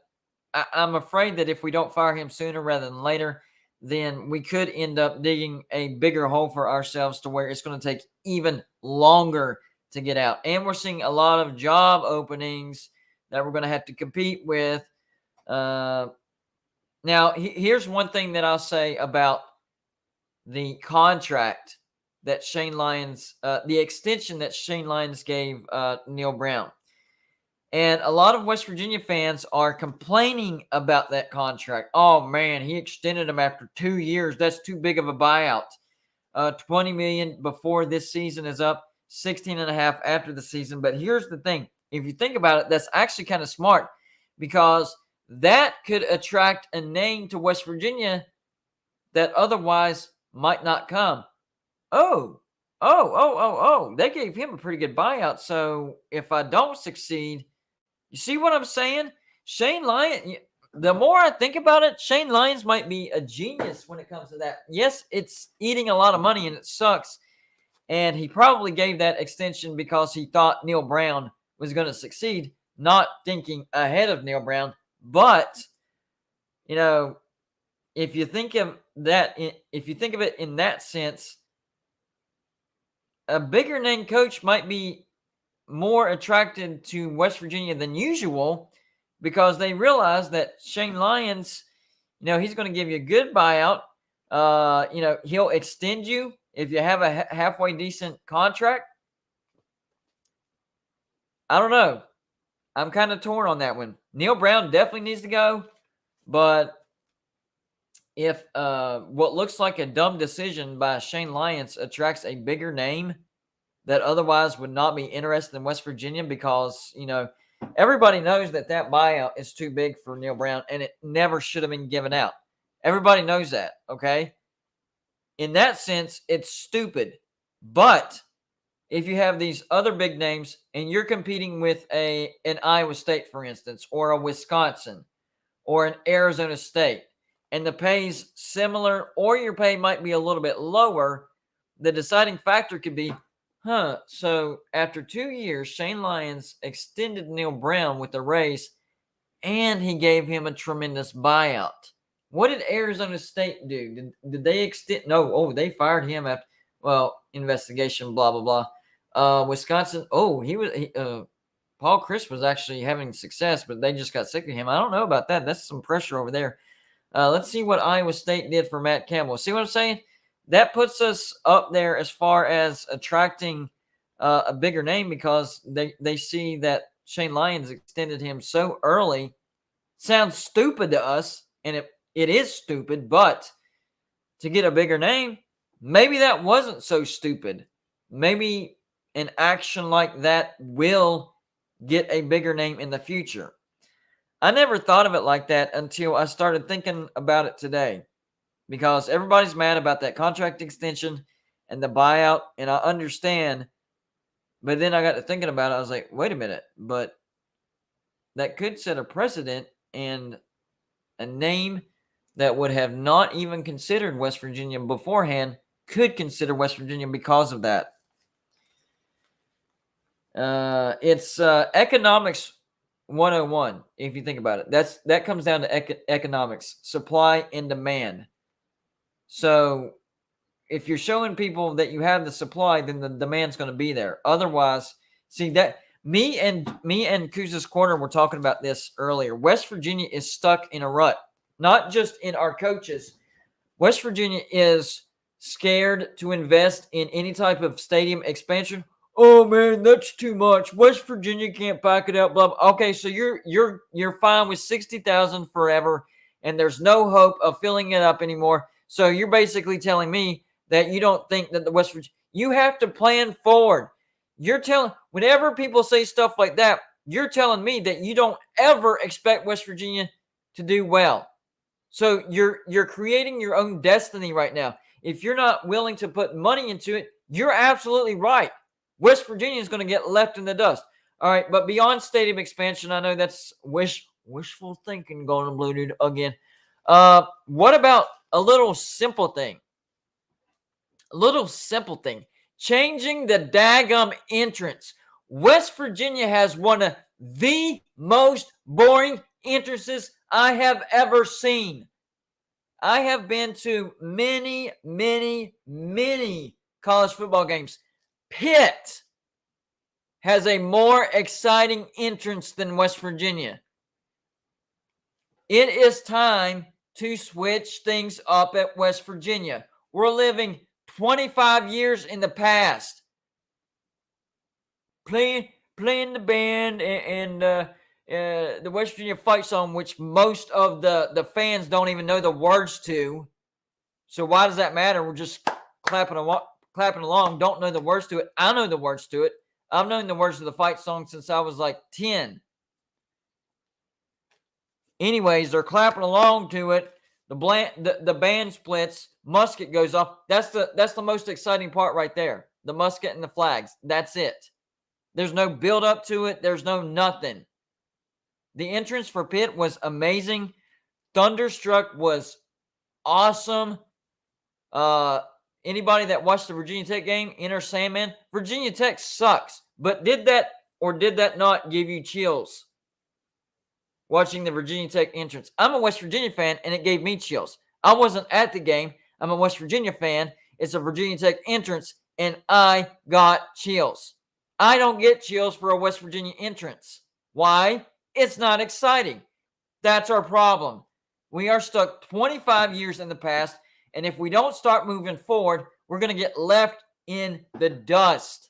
[SPEAKER 1] I'm afraid that if we don't fire him sooner rather than later, then we could end up digging a bigger hole for ourselves to where it's going to take even longer to get out. And we're seeing a lot of job openings that we're going to have to compete with. Now, here's one thing that I'll say about the contract that Shane Lyons, the extension that Shane Lyons gave Neil Brown. And a lot of West Virginia fans are complaining about that contract. Oh, man, he extended him after 2 years. That's too big of a buyout. $20 million before this season is up, $16.5 after the season. But here's the thing. If you think about it, that's actually kind of smart because that could attract a name to West Virginia that otherwise might not come. Oh, they gave him a pretty good buyout. So if I don't succeed, you see what I'm saying? Shane Lyons, the more I think about it, Shane Lyons might be a genius when it comes to that. Yes, it's eating a lot of money and it sucks. And he probably gave that extension because he thought Neil Brown was going to succeed, not thinking ahead of Neil Brown. But, if you think of it in that sense, a bigger name coach might be more attracted to West Virginia than usual because they realize that Shane Lyons, he's going to give you a good buyout. He'll extend you if you have a halfway decent contract. I don't know. I'm kind of torn on that one. Neil Brown definitely needs to go, but if what looks like a dumb decision by Shane Lyons attracts a bigger name that otherwise would not be interested in West Virginia because, Everybody knows that buyout is too big for Neil Brown, and it never should have been given out. Everybody knows that, okay? In that sense, it's stupid. But if you have these other big names and you're competing with an Iowa State, for instance, or a Wisconsin, or an Arizona State, and the pay's similar, or your pay might be a little bit lower, the deciding factor could be, so after 2 years, Shane Lyons extended Neil Brown with a raise, and he gave him a tremendous buyout. What did Arizona State do? Did they extend? No, they fired him after, investigation, blah, blah, blah. Wisconsin, Paul Chris was actually having success, but they just got sick of him. I don't know about that. That's some pressure over there. Let's see what Iowa State did for Matt Campbell. See what I'm saying? That puts us up there as far as attracting a bigger name because they see that Shane Lyons extended him so early. Sounds stupid to us, and it is stupid, but to get a bigger name, maybe that wasn't so stupid. Maybe an action like that will get a bigger name in the future. I never thought of it like that until I started thinking about it today because everybody's mad about that contract extension and the buyout, and I understand. But then I got to thinking about it. I was like, wait a minute, but that could set a precedent, and a name that would have not even considered West Virginia beforehand could consider West Virginia because of that. It's economics 101, if you think about it. That comes down to economics, supply and demand. So if you're showing people that you have the supply, then the demand's going to be there. Otherwise, see that me and Kuz's Corner were talking about this earlier. West Virginia is stuck in a rut, not just in our coaches. West Virginia is scared to invest in any type of stadium expansion. Oh man, that's too much. West Virginia can't back it up. Blah, blah. Okay, so you're fine with 60,000 forever, and there's no hope of filling it up anymore. So you're basically telling me that you don't think that the West Virginia, you have to plan forward. You're telling, whenever people say stuff like that, you're telling me that you don't ever expect West Virginia to do well. So you're creating your own destiny right now. If you're not willing to put money into it, you're absolutely right. West Virginia is going to get left in the dust. All right, but beyond stadium expansion, I know that's wishful thinking going to Blue Dude again. What about a little simple thing? A little simple thing. Changing the daggum entrance. West Virginia has one of the most boring entrances I have ever seen. I have been to many, many, many college football games. Pitt has a more exciting entrance than West Virginia. It is time to switch things up at West Virginia. We're living 25 years in the past. Playing the band and the West Virginia fight song, which most of the fans don't even know the words to. So why does that matter? We're just clapping along, don't know the words to it. I know the words to it. I've known the words of the fight song since I was like 10. Anyways, they're clapping along to it. The band splits. Musket goes off. That's the most exciting part right there. The musket and the flags. That's it. There's no build up to it. There's no nothing. The entrance for Pitt was amazing. Thunderstruck was awesome. Anybody that watched the Virginia Tech game, Enter Sandman, Virginia Tech sucks. But did that not give you chills watching the Virginia Tech entrance? I'm a West Virginia fan, and it gave me chills. I wasn't at the game. I'm a West Virginia fan. It's a Virginia Tech entrance, and I got chills. I don't get chills for a West Virginia entrance. Why? It's not exciting. That's our problem. We are stuck 25 years in the past, and if we don't start moving forward, we're going to get left in the dust.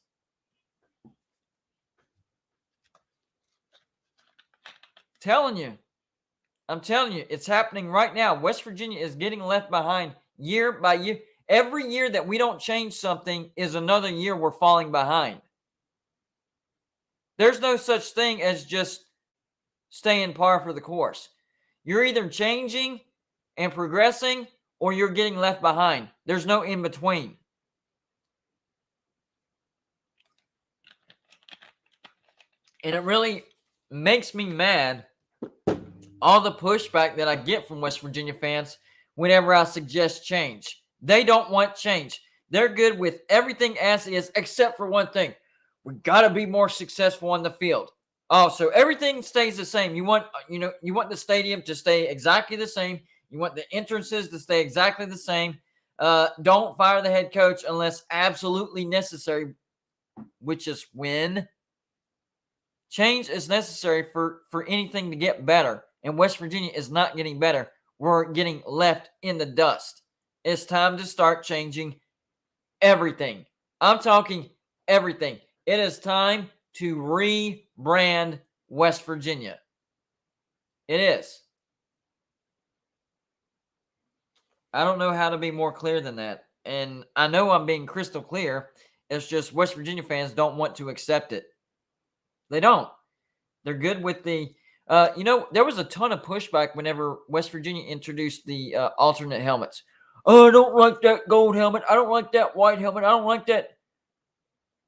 [SPEAKER 1] I'm telling you, it's happening right now. West Virginia is getting left behind year by year. Every year that we don't change something is another year we're falling behind. There's no such thing as just staying par for the course. You're either changing and progressing or you're getting left behind. There's no in between. And it really makes me mad, all the pushback that I get from West Virginia fans whenever I suggest change. They don't want change. They're good with everything as is, except for one thing. We got to be more successful on the field. Oh, so everything stays the same. You want the stadium to stay exactly the same. You want the entrances to stay exactly the same. Don't fire the head coach unless absolutely necessary, which is when change is necessary for anything to get better. And West Virginia is not getting better. We're getting left in the dust. It's time to start changing everything. I'm talking everything. It is time to rebrand West Virginia. It is. I don't know how to be more clear than that. And I know I'm being crystal clear. It's just West Virginia fans don't want to accept it. They don't. They're good with the, there was a ton of pushback whenever West Virginia introduced the alternate helmets. Oh, I don't like that gold helmet. I don't like that white helmet. I don't like that.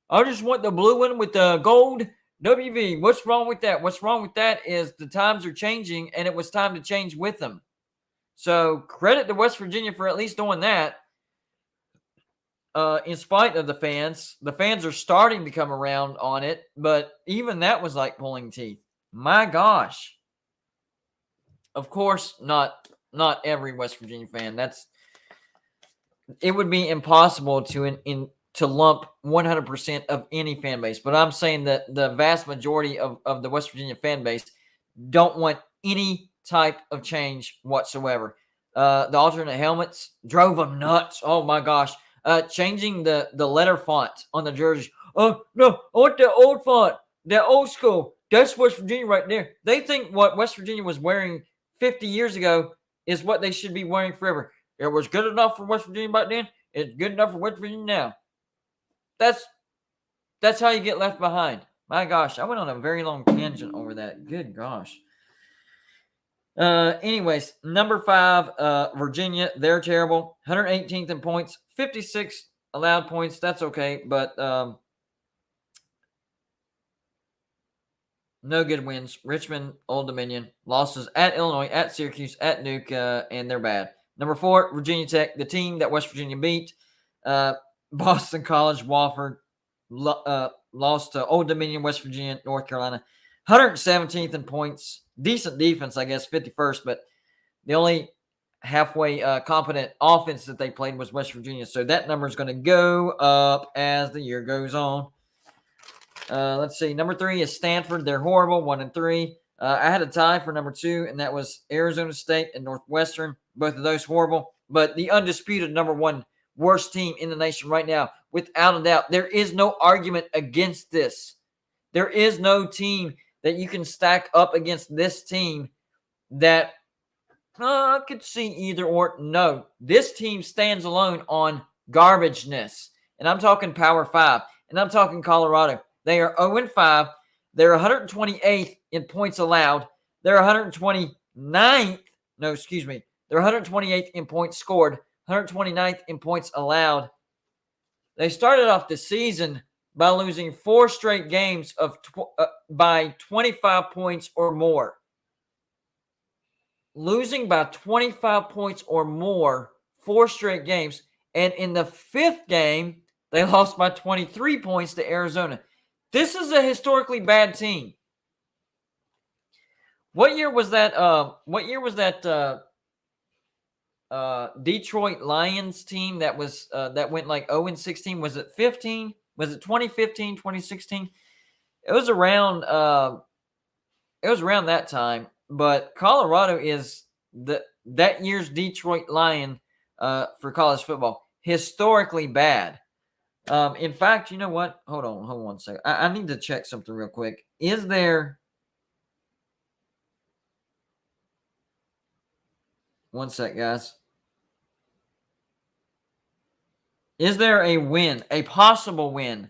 [SPEAKER 1] I just want the blue one with the gold WV. What's wrong with that? What's wrong with that is the times are changing, and it was time to change with them. So credit to West Virginia for at least doing that. In spite of the fans are starting to come around on it, but even that was like pulling teeth. My gosh. Of course, not every West Virginia fan. It would be impossible to lump 100% of any fan base, but I'm saying that the vast majority of the West Virginia fan base don't want any type of change whatsoever. The alternate helmets drove them nuts. Oh my gosh. Changing the letter font on the jerseys. Oh, no, I want that old font, that old school. That's West Virginia right there. They think what West Virginia was wearing 50 years ago is what they should be wearing forever. It was good enough for West Virginia back then. It's good enough for West Virginia now. That's how you get left behind. My gosh, I went on a very long tangent over that. Good gosh. Anyways, number 5, Virginia. They're terrible. 118th in points, 56 allowed points. That's okay, but no good wins. Richmond, Old Dominion. Losses at Illinois, at Syracuse, at Duke, and they're bad. Number 4, Virginia Tech, the team that West Virginia beat. Boston College, Wofford, lost to Old Dominion, West Virginia, North Carolina. 117th in points. Decent defense, I guess, 51st, but the only halfway competent offense that they played was West Virginia. So that number is going to go up as the year goes on. Let's see. Number 3 is Stanford. They're horrible, 1-3. I had a tie for number 2, and that was Arizona State and Northwestern. Both of those horrible. But the undisputed number 1 worst team in the nation right now, without a doubt. There is no argument against this. There is no team that you can stack up against this team that I could see either or. No, this team stands alone on garbageness. And I'm talking Power 5. And I'm talking Colorado. They are 0-5. They're 128th in points allowed. They're 129th. No, excuse me. They're 128th in points scored. 129th in points allowed. They started off the season by losing 4 straight games by 25 points or more. Losing by 25 points or more, 4 straight games. And in the 5th game, they lost by 23 points to Arizona. This is a historically bad team. What year was that? Detroit Lions team that went like 0-16? Was it 15? Was it 2015, 2016? It was around that time. But Colorado is that year's Detroit Lion for college football. Historically bad. In fact, you know what? Hold on 1 second. I need to check something real quick. Is there... One sec, guys. Is there a win, a possible win,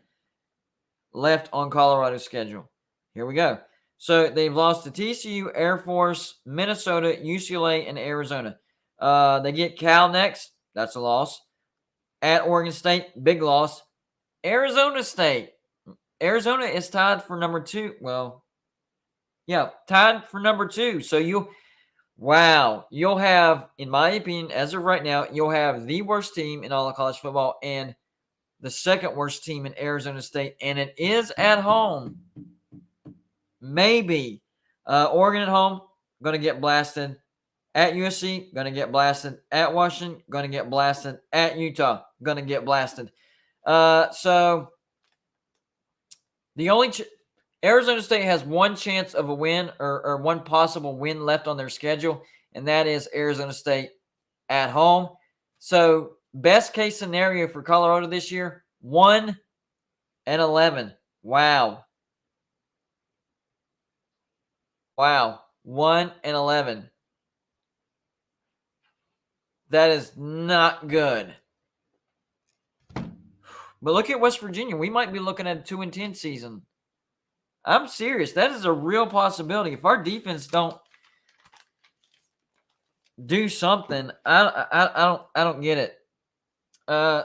[SPEAKER 1] left on Colorado's schedule? Here we go. So they've lost to TCU, Air Force, Minnesota, UCLA, and Arizona. They get Cal next. That's a loss. At Oregon State, big loss. Arizona State. Arizona is tied for number 2. Well, yeah, tied for number 2. So you'll have, in my opinion, as of right now, you'll have the worst team in all of college football and the second worst team in Arizona State, and it is at home. Maybe. Oregon at home, going to get blasted. At USC, going to get blasted. At Washington, going to get blasted. At Utah, going to get blasted. So the only Arizona State has one chance of a win or one possible win left on their schedule, and that is Arizona State at home. So best case scenario for Colorado this year, 1-11. Wow. 1-11. That is not good. But look at West Virginia. We might be looking at a 2-10 season. I'm serious. That is a real possibility. If our defense don't do something, I don't get it.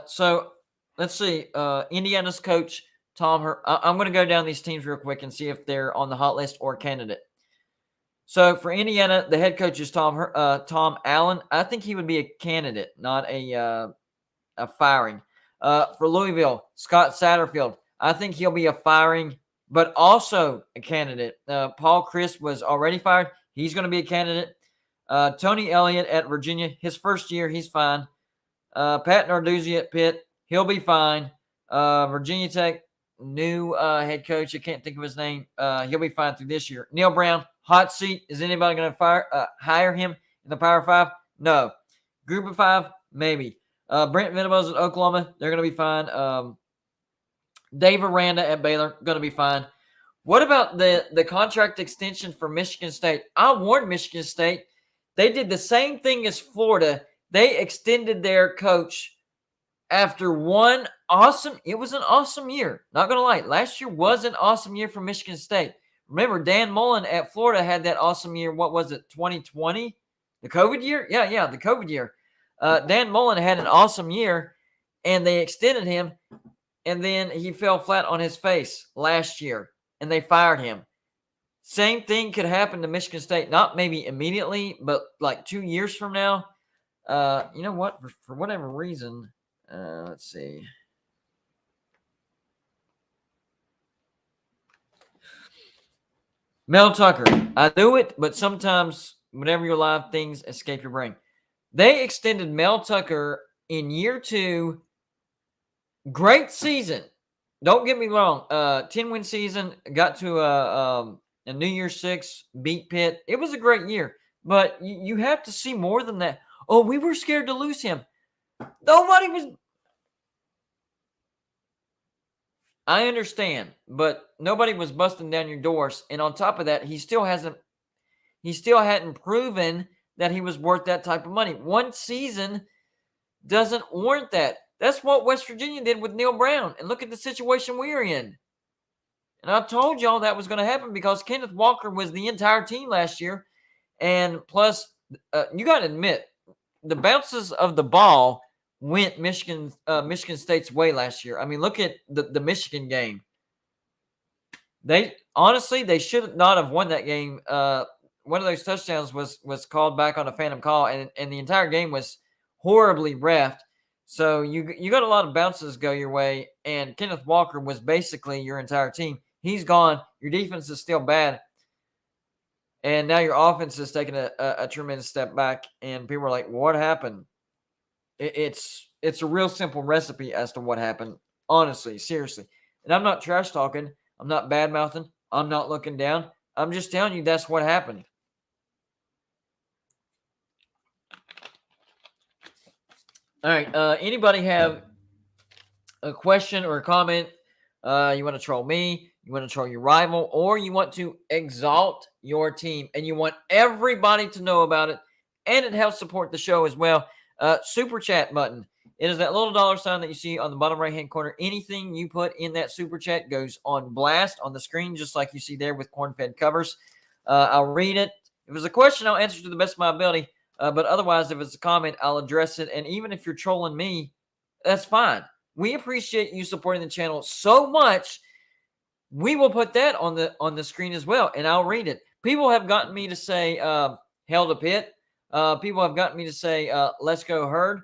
[SPEAKER 1] So let's see. Indiana's coach Tom. I'm going to go down these teams real quick and see if they're on the hot list or candidate. So for Indiana, the head coach is Tom Allen. I think he would be a candidate, not a firing. For Louisville, Scott Satterfield. I think he'll be a firing, but also a candidate. Paul Chryst was already fired. He's going to be a candidate. Tony Elliott at Virginia, his first year, he's fine. Pat Narduzzi at Pitt, he'll be fine. Virginia Tech, new head coach, I can't think of his name. He'll be fine through this year. Neil Brown, hot seat. Is anybody going to hire him in the Power 5? No. Group of 5, maybe. Brent Venables at Oklahoma, they're going to be fine. Dave Aranda at Baylor, going to be fine. What about the contract extension for Michigan State? I warned Michigan State. They did the same thing as Florida. They extended their coach after it was an awesome year. Not going to lie. Last year was an awesome year for Michigan State. Remember, Dan Mullen at Florida had that awesome year. What was it, 2020? The COVID year? Yeah, the COVID year. Dan Mullen had an awesome year, and they extended him, and then he fell flat on his face last year, and they fired him. Same thing could happen to Michigan State, not maybe immediately, but like 2 years from now. You know what? For whatever reason, let's see. Mel Tucker. I knew it, but sometimes whenever you're live, things escape your brain. They extended Mel Tucker in year 2. Great season. Don't get me wrong. 10-win season. Got to a New Year's 6, beat Pitt. It was a great year. But you have to see more than that. Oh, we were scared to lose him. Nobody was. I understand, but nobody was busting down your doors. And on top of that, he still hadn't proven that he was worth that type of money. One season doesn't warrant that. That's what West Virginia did with Neil Brown. And look at the situation we are in. And I told y'all that was going to happen because Kenneth Walker was the entire team last year. And plus, you got to admit, the bounces of the ball went Michigan State's way last year. I mean, look at the Michigan game. They should not have won that game. One of those touchdowns was called back on a phantom call, and the entire game was horribly reffed. So you got a lot of bounces go your way, and Kenneth Walker was basically your entire team. He's gone. Your defense is still bad. And now your offense is taking a tremendous step back, and people are like, what happened? It's a real simple recipe as to what happened, honestly, seriously. And I'm not trash talking. I'm not bad-mouthing. I'm not looking down. I'm just telling you that's what happened. All right, anybody have a question or a comment? You want to troll me, you want to troll your rival, or you want to exalt your team, and you want everybody to know about it, and it helps support the show as well. Super chat button. It is that little dollar sign that you see on the bottom right-hand corner. Anything you put in that super chat goes on blast on the screen, just like you see there with corn-fed covers. I'll read it. If it's a question, I'll answer to the best of my ability. But otherwise, if it's a comment, I'll address it. And even if you're trolling me, that's fine. We appreciate you supporting the channel so much. We will put that on the screen as well, and I'll read it. People have gotten me to say, hell to pit. People have gotten me to say, let's go herd.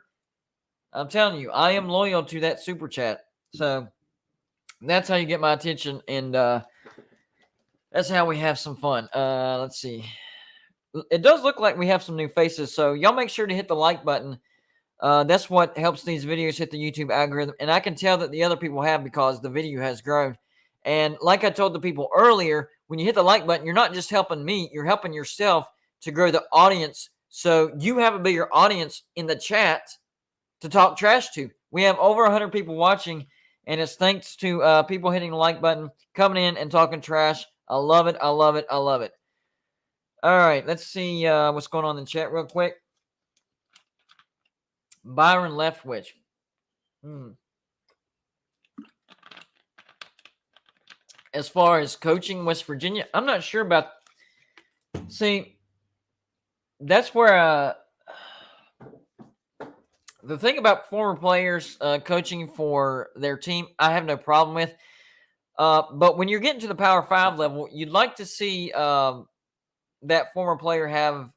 [SPEAKER 1] I'm telling you, I am loyal to that super chat. So that's how you get my attention, and that's how we have some fun. Let's see. It does look like we have some new faces, so y'all make sure to hit the like button. That's what helps these videos hit the YouTube algorithm, and I can tell that the other people have because the video has grown. And like I told the people earlier, when you hit the like button, you're not just helping me, you're helping yourself to grow the audience, so you have a bigger audience in the chat to talk trash to. We have over 100 people watching, and it's thanks to people hitting the like button, coming in and talking trash. I love it. I love it. I love it. All right, let's see what's going on in the chat real quick. Byron Leftwich. As far as coaching West Virginia, I'm not sure about. See, that's where the thing about former players coaching for their team, I have no problem with. But when you're getting to the Power 5 level, you'd like to see that former player have,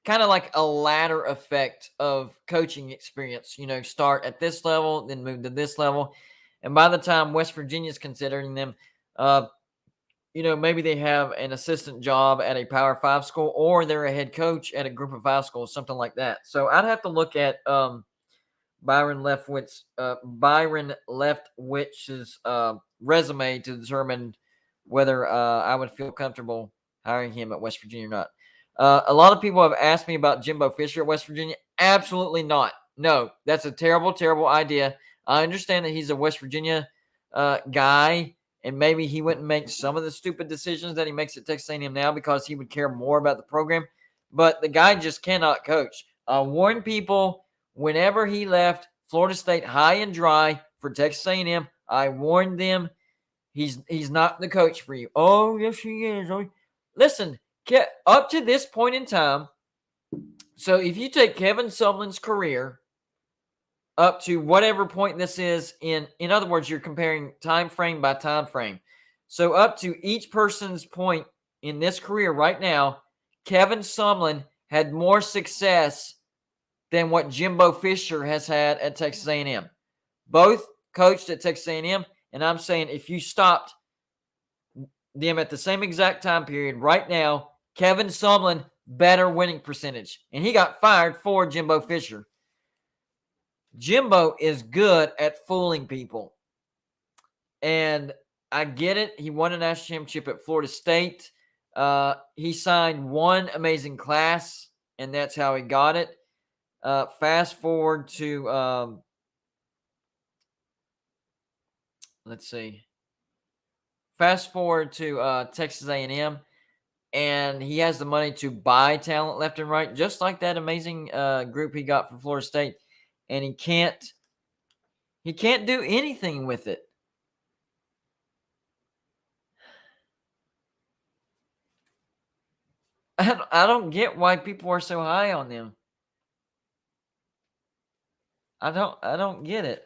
[SPEAKER 1] kind of like a ladder effect of coaching experience. Start at this level, then move to this level. And by the time West Virginia is considering them, maybe they have an assistant job at a Power 5 school, or they're a head coach at a Group of 5 school, something like that. So I'd have to look at Byron Leftwich's resume to determine whether I would feel comfortable hiring him at West Virginia or not. A lot of people have asked me about Jimbo Fisher at West Virginia. Absolutely not. No, that's a terrible, terrible idea. I understand that he's a West Virginia guy, and maybe he wouldn't make some of the stupid decisions that he makes at Texas A&M now because he would care more about the program. But the guy just cannot coach. I warned people whenever he left Florida State high and dry for Texas A&M. I warned them he's not the coach for you. Oh, yes, he is. Listen, up to this point in time, so if you take Kevin Sumlin's career up to whatever point this is in other words, you're comparing time frame by time frame. So up to each person's point in this career right now, Kevin Sumlin had more success than what Jimbo Fisher has had at Texas A&M. Both coached at Texas A&M, and I'm saying if you stopped them at the same exact time period right now, Kevin Sumlin, better winning percentage. And he got fired for Jimbo Fisher. Jimbo is good at fooling people. And I get it. He won a national championship at Florida State. He signed one amazing class, and that's how he got it. Fast forward to, Fast forward to Texas A&M, and he has the money to buy talent left and right, just like that amazing group he got from Florida State. And he can't do anything with it. I don't get why people are so high on them. I don't get it.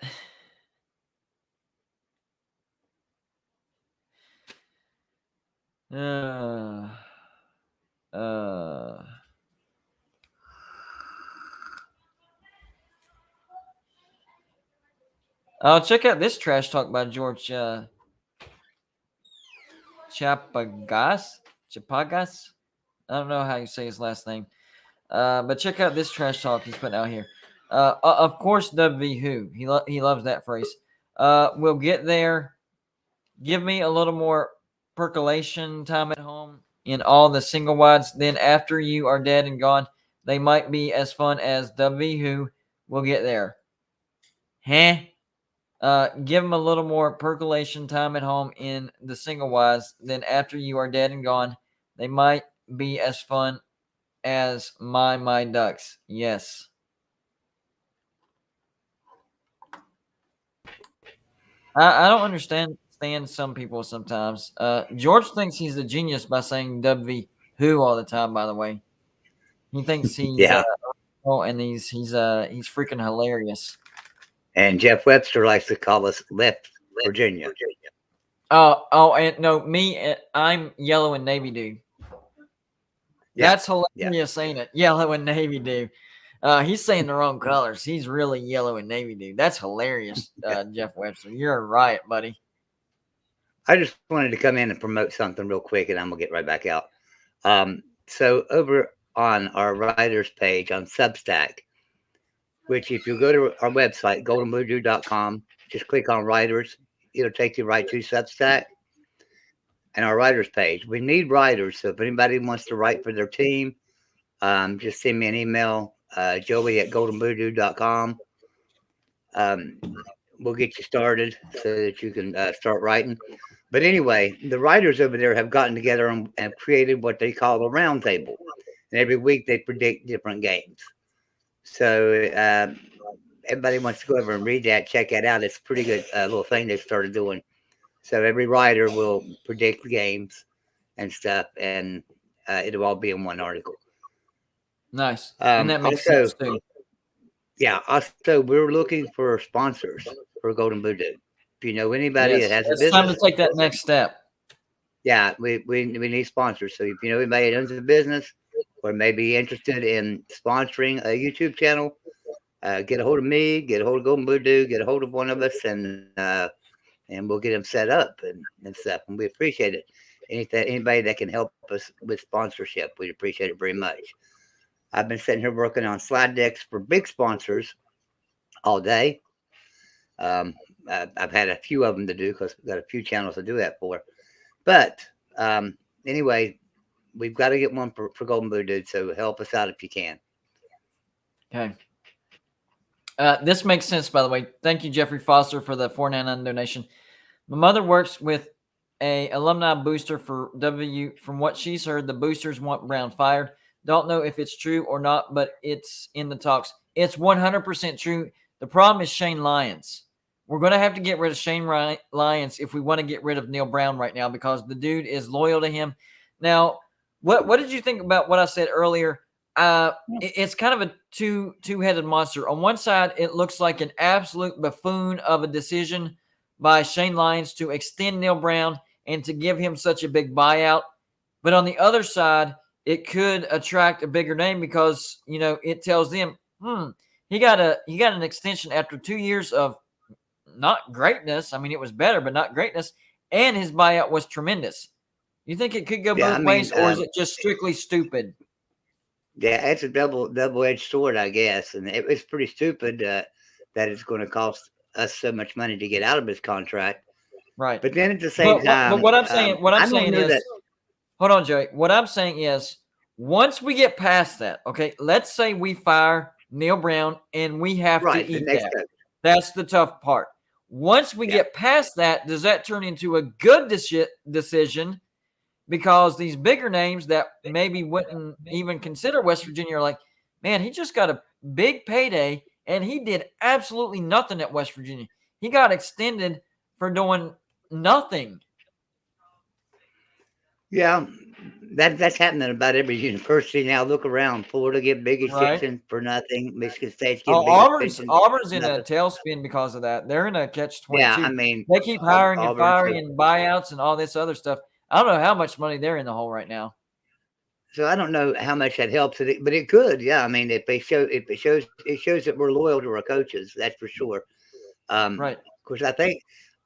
[SPEAKER 1] Oh, check out this trash talk by George Chapagas. I don't know how you say his last name. But check out this trash talk he's putting out here. Of course, WV who. He loves that phrase. We'll get there. Give me a little more percolation time at home in all the single wides. Then after you are dead and gone, they might be as fun as WV who. We'll get there. Give them a little more percolation time at home in the single wides. Then after you are dead and gone, they might be as fun as my ducks. Yes. I don't understand some people sometimes. George thinks he's a genius by saying WV who all the time. By the way, he thinks he's
[SPEAKER 2] Yeah.
[SPEAKER 1] and he's freaking hilarious.
[SPEAKER 2] And Jeff Webster likes to call us Left Virginia.
[SPEAKER 1] And no, I'm yellow and navy dude.
[SPEAKER 2] Yeah.
[SPEAKER 1] That's
[SPEAKER 2] Yeah.
[SPEAKER 1] hilarious, ain't it? Yellow and navy dude. He's saying the wrong colors. He's really yellow and navy dude. That's hilarious,
[SPEAKER 2] Yeah.
[SPEAKER 1] Jeff Webster. You're right, buddy.
[SPEAKER 2] I just wanted to come in and promote something real quick, and I'm gonna get right back out. So over on our writers page on Substack, which if you go to our website, goldenvoodoo.com, just click on writers, it'll take you right to Substack and our writers page. We need writers. So if anybody wants to write for their team, just send me an email, joey@goldenvoodoo.com. We'll get you started so that you can start writing. But anyway, the writers over there have gotten together and created what they call a roundtable. And every week they predict different games. So everybody wants to go over and read that, check that out. It's a pretty good little thing they started doing. So every writer will predict games and stuff, and it'll all be in one article.
[SPEAKER 1] Nice. And that makes sense too.
[SPEAKER 2] Yeah. Also, we're looking for sponsors for Golden Voodoo. If you know anybody that has a business,
[SPEAKER 1] it's time to take that next step.
[SPEAKER 2] Yeah, we need sponsors. So if you know anybody that owns a business or may be interested in sponsoring a YouTube channel, get a hold of me, get a hold of Golden Voodoo, get a hold of one of us, and we'll get them set up and stuff. And we appreciate it. Anybody that can help us with sponsorship, we appreciate it very much. I've been sitting here working on slide decks for big sponsors all day. I've had a few of them to do because we've got a few channels to do that for. But anyway, we've got to get one for Golden Voodoo, so help us out if you can.
[SPEAKER 1] Okay. This makes sense, by the way. Thank you, Jeffrey Foster, for the $4.99 donation. My mother works with a alumni booster for W. From what she's heard, the boosters want Brown fired. Don't know if it's true or not, but it's in the talks. It's 100% true. The problem is Shane Lyons. We're going to have to get rid of Shane Lyons if we want to get rid of Neil Brown right now, because the dude is loyal to him. Now, what did you think about what I said earlier? It's kind of a two-headed monster. On one side, it looks like an absolute buffoon of a decision by Shane Lyons to extend Neil Brown and to give him such a big buyout. But on the other side, it could attract a bigger name because, it tells them, he got an extension after 2 years of not greatness. I mean, it was better, but not greatness. And his buyout was tremendous. You think it could go both ways, or is it just strictly stupid?
[SPEAKER 2] Yeah, it's a double-edged sword, I guess. And it's pretty stupid that it's going to cost us so much money to get out of his contract.
[SPEAKER 1] Right.
[SPEAKER 2] But then at the same time,
[SPEAKER 1] but what I'm saying is, hold on, Joey. What I'm saying is, once we get past that, okay, let's say we fire Neil Brown and we have to eat that. That's the tough part. Once we get past that, does that turn into a good decision? Because these bigger names that maybe wouldn't even consider West Virginia are like, man, he just got a big payday and he did absolutely nothing at West Virginia. He got extended for doing nothing.
[SPEAKER 2] Yeah, that's happening about every university now. Look around. Florida get big extension for nothing. Michigan State's getting big extension.
[SPEAKER 1] Auburn's in a tailspin because of that. They're in a catch-22.
[SPEAKER 2] Yeah, I mean,
[SPEAKER 1] they keep hiring and firing and buyouts and all this other stuff. I don't know how much money they're in the hole right now.
[SPEAKER 2] So I don't know how much that helps, but it could. Yeah, I mean, if it shows that we're loyal to our coaches, that's for sure.
[SPEAKER 1] Right.
[SPEAKER 2] Of course, I think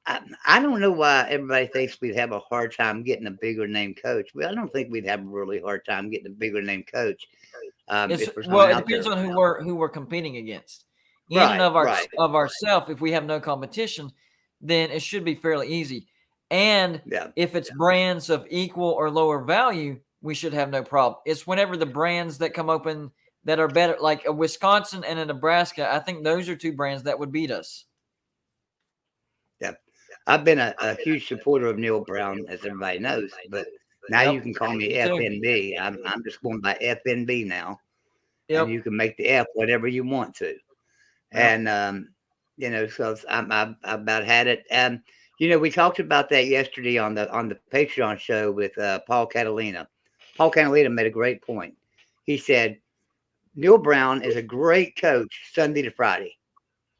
[SPEAKER 2] I don't know why everybody thinks we'd have a hard time getting a bigger name coach. Well, I don't think we'd have a really hard time getting a bigger name coach.
[SPEAKER 1] It depends on who we're competing against. In and of ourselves, if we have no competition, then it should be fairly easy. And if it's brands of equal or lower value, we should have no problem. It's whenever the brands that come open that are better, like a Wisconsin and a Nebraska, I think those are two brands that would beat us.
[SPEAKER 2] Yeah. I've been a huge supporter of Neil Brown, as everybody knows, but now you can call me FNB. I'm just going by FNB now. And you can make the F whatever you want to. And So I about had it. We talked about that yesterday on the Patreon show with Paul Catalina. Paul Catalina made a great point. He said Neil Brown is a great coach Sunday to Friday.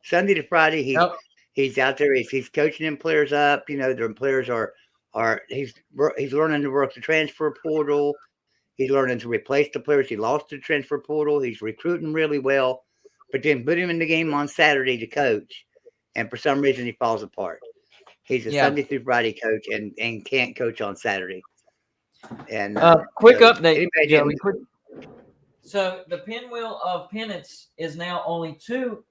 [SPEAKER 2] Sunday to Friday,
[SPEAKER 1] Yep.
[SPEAKER 2] he's out there. He's coaching them players up. Their players are he's learning to work the transfer portal. He's learning to replace the players he lost to the transfer portal. He's recruiting really well, but then put him in the game on Saturday to coach, and for some reason he falls apart. He's a
[SPEAKER 1] Yeah.
[SPEAKER 2] Sunday through Friday coach and can't coach on Saturday. And
[SPEAKER 1] Quick
[SPEAKER 2] so
[SPEAKER 1] update,
[SPEAKER 2] anybody
[SPEAKER 1] Joey.
[SPEAKER 2] didn't,
[SPEAKER 1] So the pinwheel of pennants is now only 2.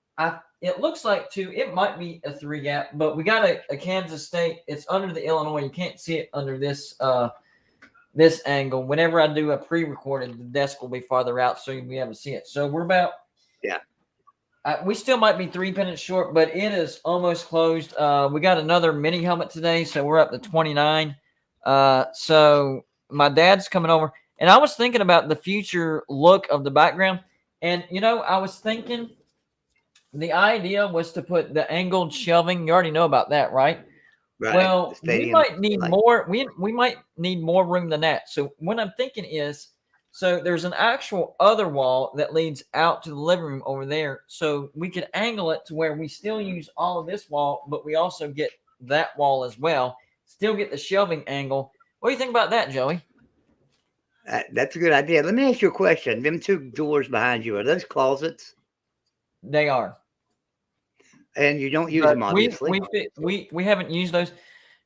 [SPEAKER 1] It looks like 2. It might be a 3 gap, but we got a Kansas State. It's under the Illinois. You can't see it under this angle. Whenever I do a pre-recorded, the desk will be farther out, so you'll be able to see it. So we're about
[SPEAKER 2] yeah.
[SPEAKER 1] We still might be 3 pennants short, but it is almost closed. We got another mini helmet today, so we're up to 29. So my dad's coming over, and I was thinking about the future look of the background. And, I was thinking the idea was to put the angled shelving. You already know about that, right?
[SPEAKER 2] Right.
[SPEAKER 1] Well,
[SPEAKER 2] The
[SPEAKER 1] we
[SPEAKER 2] stadium,
[SPEAKER 1] might need
[SPEAKER 2] like,
[SPEAKER 1] more. We might need more room than that. So what I'm thinking is, so there's an actual other wall that leads out to the living room over there. So we could angle it to where we still use all of this wall, but we also get that wall as well. Still get the shelving angle. What do you think about that, Joey?
[SPEAKER 2] that's a good idea. Let me ask you a question. Them 2 doors behind you, are those closets?
[SPEAKER 1] They are.
[SPEAKER 2] And you don't use
[SPEAKER 1] But
[SPEAKER 2] them,
[SPEAKER 1] we
[SPEAKER 2] obviously.
[SPEAKER 1] we haven't used those.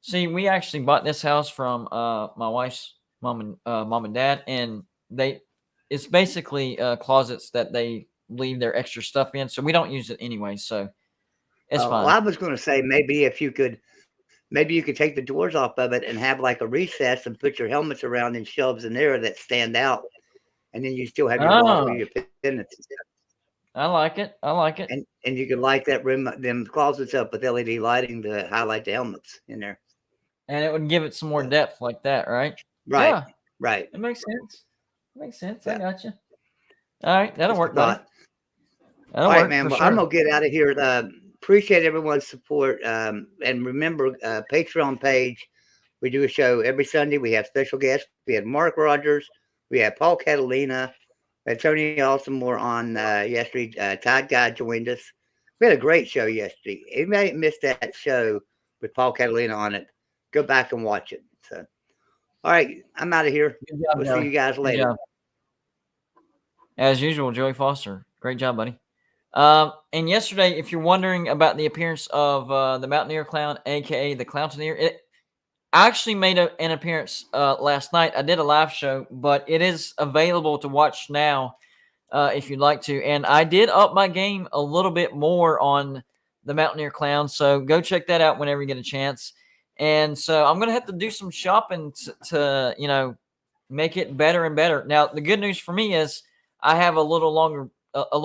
[SPEAKER 1] See, we actually bought this house from my wife's mom and dad, and it's basically closets that they leave their extra stuff in, so we don't use it anyway, so it's
[SPEAKER 2] Well,
[SPEAKER 1] fine.
[SPEAKER 2] I was going to say maybe you could take the doors off of it and have like a recess and put your helmets around in shelves in there that stand out, and then you still have your wall for
[SPEAKER 1] Oh,
[SPEAKER 2] your pennants.
[SPEAKER 1] I like it. I like it.
[SPEAKER 2] And you could light that room, them closets up with LED lighting to highlight the helmets in there.
[SPEAKER 1] And it would give it some more
[SPEAKER 2] So,
[SPEAKER 1] depth like that, right?
[SPEAKER 2] right,
[SPEAKER 1] Yeah,
[SPEAKER 2] right.
[SPEAKER 1] it makes sense. Makes sense. I
[SPEAKER 2] Yeah,
[SPEAKER 1] got you. All right, that'll
[SPEAKER 2] just a
[SPEAKER 1] work, buddy.
[SPEAKER 2] thought.
[SPEAKER 1] That'll
[SPEAKER 2] All right,
[SPEAKER 1] work
[SPEAKER 2] man.
[SPEAKER 1] for
[SPEAKER 2] Well, I'm
[SPEAKER 1] sure.
[SPEAKER 2] gonna get out of here. Appreciate everyone's support. And remember, Patreon page. We do a show every Sunday. We have special guests. We had Mark Rogers. We had Paul Catalina. Tony Alston on yesterday. Todd Guy joined us. We had a great show yesterday. Anybody missed that show with Paul Catalina on it, go back and watch it. So, all right, I'm out of here.
[SPEAKER 1] Good job,
[SPEAKER 2] We'll see
[SPEAKER 1] Joey.
[SPEAKER 2] you guys
[SPEAKER 1] Good
[SPEAKER 2] later.
[SPEAKER 1] job. As usual, Joey Foster. Great job, buddy. And yesterday, if you're wondering about the appearance of the Mountaineer Clown, aka the Clowntaineer, it actually made an appearance last night. I did a live show, but it is available to watch now if you'd like to. And I did up my game a little bit more on the Mountaineer Clown, so go check that out whenever you get a chance. And so I'm gonna have to do some shopping to make it better and better. Now, the good news for me is I have a little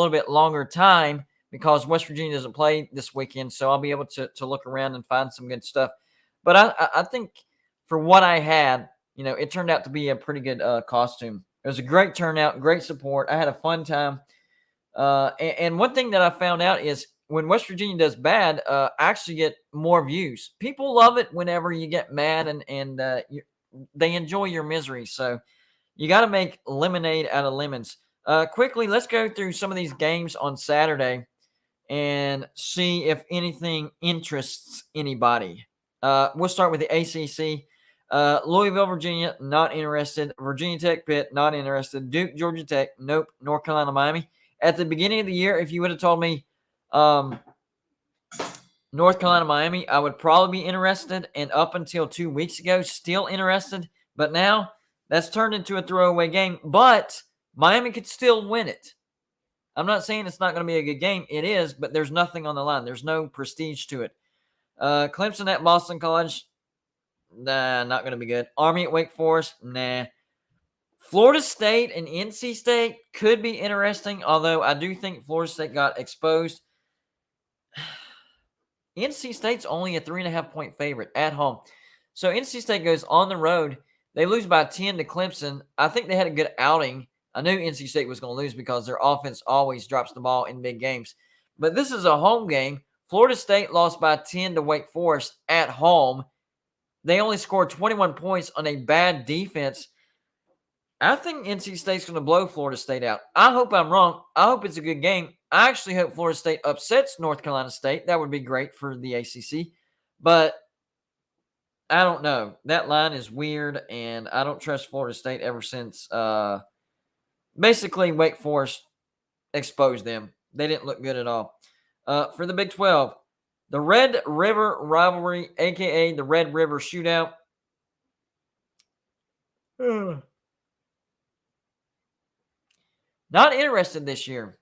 [SPEAKER 1] bit longer time because West Virginia doesn't play this weekend, so I'll be able to look around and find some good stuff. But I think for what I had, it turned out to be a pretty good costume. It was a great turnout, great support. I had a fun time. And one thing that I found out is when West Virginia does bad, I actually get more views. People love it whenever you get mad and they enjoy your misery. So you got to make lemonade out of lemons. Quickly, let's go through some of these games on Saturday and see if anything interests anybody. We'll start with the ACC. Louisville, Virginia, not interested. Virginia Tech, Pitt, not interested. Duke, Georgia Tech, nope. North Carolina, Miami. At the beginning of the year, if you would have told me North Carolina, Miami, I would probably be interested. And up until 2 weeks ago, still interested. But now that's turned into a throwaway game. But Miami could still win it. I'm not saying it's not going to be a good game. It is, but there's nothing on the line. There's no prestige to it. Clemson at Boston College, nah, not going to be good. Army at Wake Forest, nah. Florida State and NC State could be interesting, although I do think Florida State got exposed. NC State's only a 3.5-point favorite at home. So NC State goes on the road. They lose by 10 to Clemson. I think they had a good outing. I knew NC State was going to lose because their offense always drops the ball in big games. But this is a home game. Florida State lost by 10 to Wake Forest at home. They only scored 21 points on a bad defense. I think NC State's going to blow Florida State out. I hope I'm wrong. I hope it's a good game. I actually hope Florida State upsets North Carolina State. That would be great for the ACC. But I don't know. That line is weird, and I don't trust Florida State ever since basically Wake Forest exposed them. They didn't look good at all. For the Big 12, the Red River rivalry, a.k.a. the Red River shootout. Not interested this year.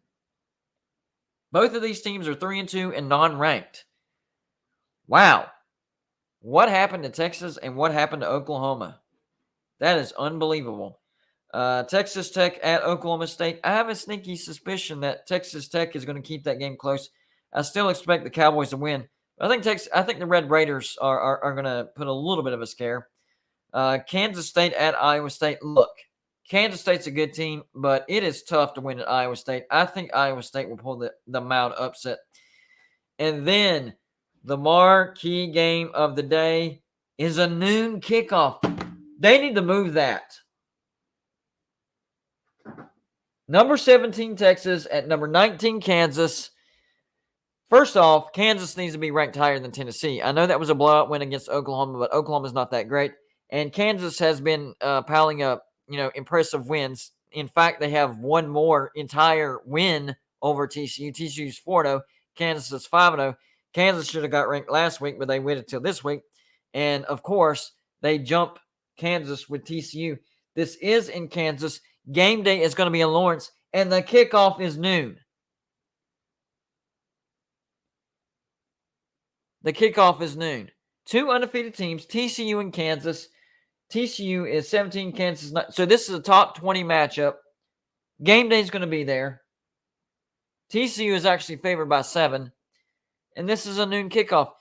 [SPEAKER 1] Both of these teams are 3-2 and non-ranked. Wow. What happened to Texas and what happened to Oklahoma? That is unbelievable. Texas Tech at Oklahoma State. I have a sneaky suspicion that Texas Tech is going to keep that game close. I still expect the Cowboys to win. I think the Red Raiders are going to put a little bit of a scare. Kansas State at Iowa State. Look, Kansas State's a good team, but it is tough to win at Iowa State. I think Iowa State will pull the mild upset. And then the marquee game of the day is a noon kickoff. They need to move that. Number 17, Texas at number 19, Kansas. First off, Kansas needs to be ranked higher than Tennessee. I know that was a blowout win against Oklahoma, but Oklahoma's not that great. And Kansas has been piling up, impressive wins. In fact, they have one more entire win over TCU. TCU's 4-0. Kansas is 5-0. Kansas should have got ranked last week, but they waited till this week. And, of course, they jump Kansas with TCU. This is in Kansas. Game day is going to be in Lawrence, and the kickoff is noon. The kickoff is noon. Two undefeated teams, TCU and Kansas. TCU is 17, Kansas 9. So this is a top 20 matchup. Game day is going to be there. TCU is actually favored by 7. And this is a noon kickoff.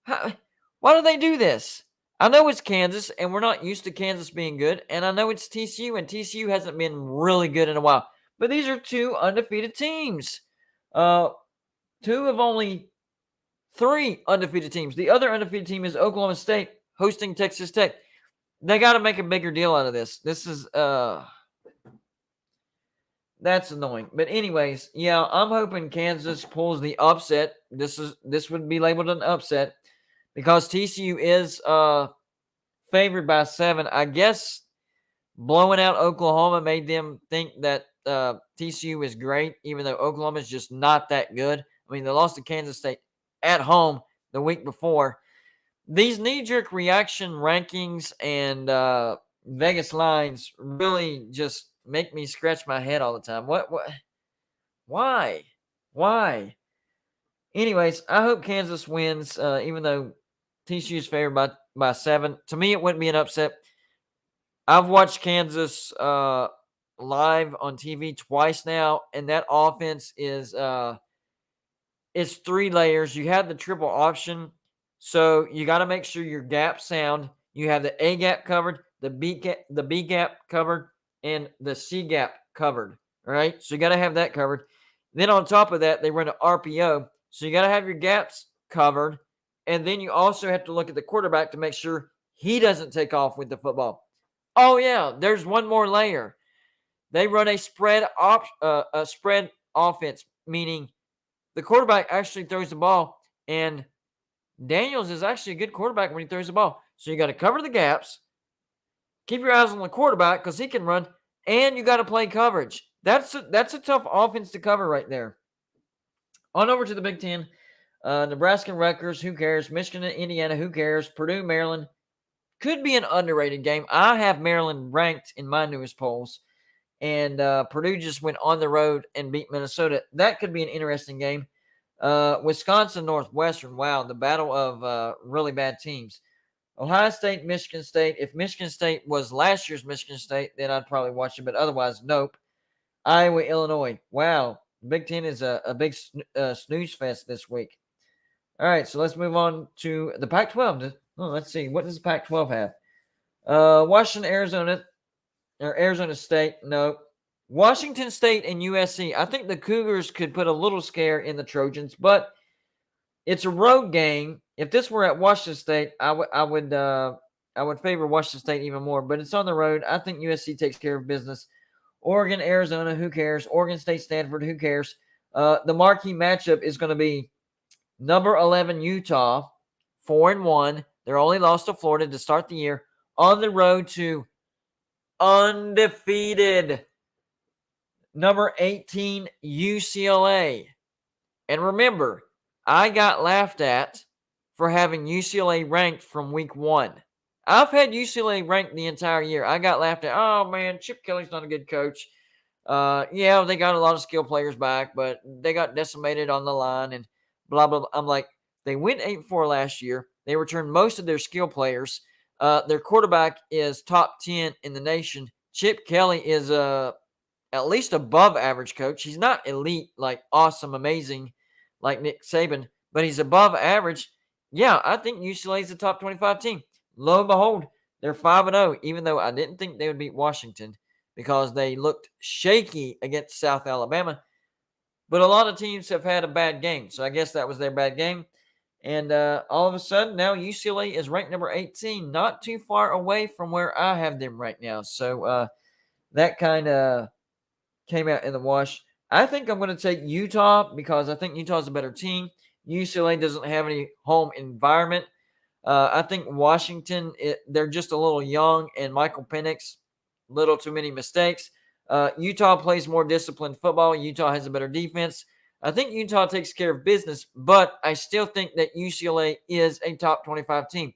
[SPEAKER 1] Why do they do this? I know it's Kansas, and we're not used to Kansas being good. And I know it's TCU, and TCU hasn't been really good in a while. But these are two undefeated teams. Two of only 3 undefeated teams. The other undefeated team is Oklahoma State hosting Texas Tech. They got to make a bigger deal out of this. This is that's annoying. But anyways, yeah, I'm hoping Kansas pulls the upset. This would be labeled an upset because TCU is favored by 7. I guess blowing out Oklahoma made them think that TCU is great, even though Oklahoma is just not that good. I mean, they lost to Kansas State at home the week before. These knee-jerk reaction rankings and Vegas lines really just make me scratch my head all the time. What? Why? Anyways, I hope Kansas wins, even though TCU is favored by 7. To me, it wouldn't be an upset. I've watched Kansas live on TV twice now, and that offense is it's 3 layers. You have the triple option, so you got to make sure your gap's sound. You have the A gap covered, the B gap covered, and the C gap covered. All right, so you got to have that covered. Then on top of that, they run an RPO, so you got to have your gaps covered, and then you also have to look at the quarterback to make sure he doesn't take off with the football. Oh yeah, there's one more layer. They run a spread offense, meaning the quarterback actually throws the ball, and Daniels is actually a good quarterback when he throws the ball. So you got to cover the gaps, keep your eyes on the quarterback because he can run, and you got to play coverage. That's a tough offense to cover right there. On over to the Big Ten. Nebraska and Rutgers, who cares? Michigan and Indiana, who cares? Purdue, Maryland. Could be an underrated game. I have Maryland ranked in my newest polls. And Purdue just went on the road and beat Minnesota. That could be an interesting game. Wisconsin, Northwestern. Wow, the battle of really bad teams. Ohio State, Michigan State. If Michigan State was last year's Michigan State, then I'd probably watch it. But otherwise, nope. Iowa, Illinois. Wow, Big Ten is a big snooze fest this week. All right, so let's move on to the Pac-12. Let's see. What does the Pac-12 have? Washington, Arizona State. No. Washington State and USC. I think the Cougars could put a little scare in the Trojans, but It's a road game. If this were at Washington State, I would favor Washington State even more. But it's on the road. I think USC takes care of business. Oregon, Arizona, who cares? Oregon State, Stanford, who cares? The marquee matchup is going to be number 11 Utah, 4-1. They're only lost to Florida to start the year, on the road to undefeated number 18 UCLA. And remember, I got laughed at for having UCLA ranked from week 1. I've had UCLA ranked the entire year. I got laughed at. Oh, man, Chip Kelly's not a good coach. Yeah, they got a lot of skill players back, but they got decimated on the line and blah, blah, blah. I'm like, they went 8-4 last year. They returned most of their skill players. Their quarterback is top 10 in the nation. Chip Kelly is at least above average coach. He's not elite, like awesome, amazing, like Nick Saban, but he's above average. Yeah, I think UCLA is a top 25 team. Lo and behold, they're 5-0, even though I didn't think they would beat Washington because they looked shaky against South Alabama. But a lot of teams have had a bad game, so I guess that was their bad game. And all of a sudden, now UCLA is ranked number 18, not too far away from where I have them right now. So that kind of came out in the wash. I think I'm going to take Utah because I think Utah is a better team. UCLA doesn't have any home environment. I think Washington, they're just a little young, and Michael Penix, little too many mistakes. Utah plays more disciplined football. Utah has a better defense. I think Utah takes care of business, but I still think that UCLA is a top 25 team.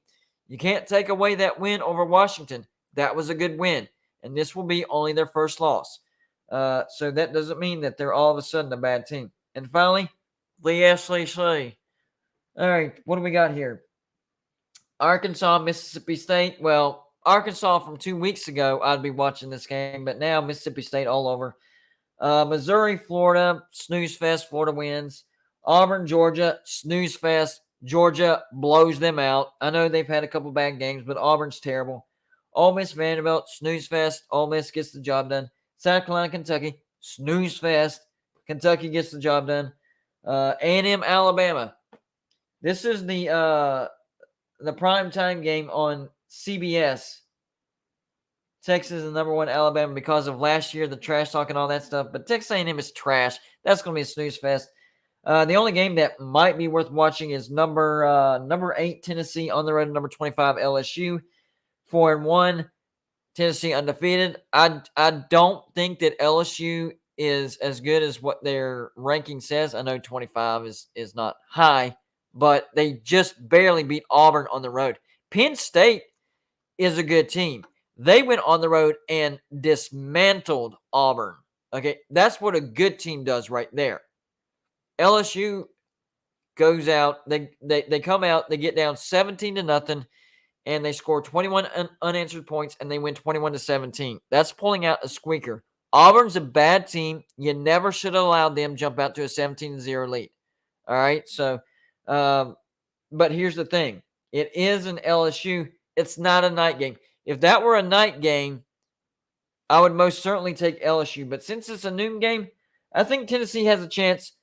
[SPEAKER 1] You can't take away that win over Washington. That was a good win, and this will be only their first loss. So that doesn't mean that they're all of a sudden a bad team. And finally, the SEC. All right, what do we got here? Arkansas, Mississippi State. Well, Arkansas from 2 weeks ago, I'd be watching this game, but now Mississippi State all over. Missouri, Florida, snooze fest. Florida wins. Auburn, Georgia, snooze fest. Georgia blows them out. I know they've had a couple bad games, but Auburn's terrible. Ole Miss, Vanderbilt, snooze fest. Ole Miss gets the job done. South Carolina, Kentucky, snooze fest. Kentucky gets the job done. A&M, Alabama. This is the primetime game on CBS. Texas is number 1, Alabama, because of last year, the trash talk and all that stuff. But Texas A&M is trash. That's going to be a snooze fest. The only game that might be worth watching is number 8, Tennessee, on the road to number 25, LSU, 4-1. Tennessee undefeated. I don't think that LSU is as good as what their ranking says. I know 25 is not high, but they just barely beat Auburn on the road. Penn State is a good team. They went on the road and dismantled Auburn. Okay, that's what a good team does right there. LSU goes out. They come out. They get down 17-0. And they score 21 unanswered points, and they win 21-17. That's pulling out a squeaker. Auburn's a bad team. You never should have allowed them jump out to a 17-0 lead. All right, so, but here's the thing. It is an LSU. It's not a night game. If that were a night game, I would most certainly take LSU. But since it's a noon game, I think Tennessee has a chance.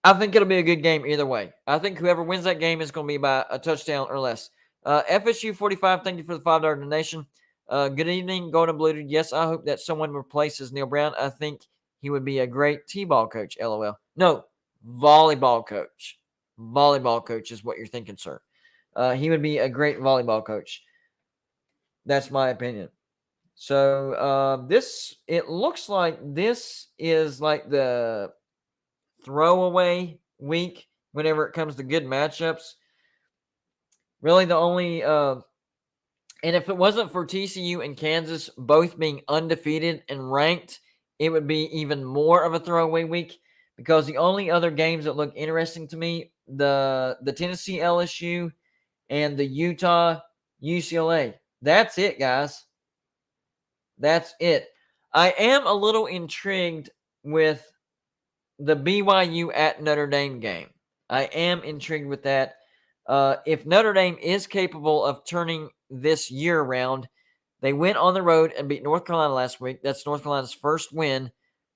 [SPEAKER 1] I think it'll be a good game either way. I think whoever wins that game is going to be by a touchdown or less. FSU 45, thank you for the $5 donation. Good evening, Golden Blue. Yes, I hope that someone replaces Neil Brown. I think he would be a great T-ball coach, LOL. No, volleyball coach. Volleyball coach is what you're thinking, sir. He would be a great volleyball coach. That's my opinion. So it looks like this is like the throwaway week whenever it comes to good matchups. Really the only and if it wasn't for TCU and Kansas both being undefeated and ranked, it would be even more of a throwaway week, because the only other games that look interesting to me, the Tennessee LSU and the Utah UCLA. That's it, guys. That's it. I am a little intrigued with the BYU at Notre Dame game. I am intrigued with that. If Notre Dame is capable of turning this year around, they went on the road and beat North Carolina last week. That's North Carolina's first win.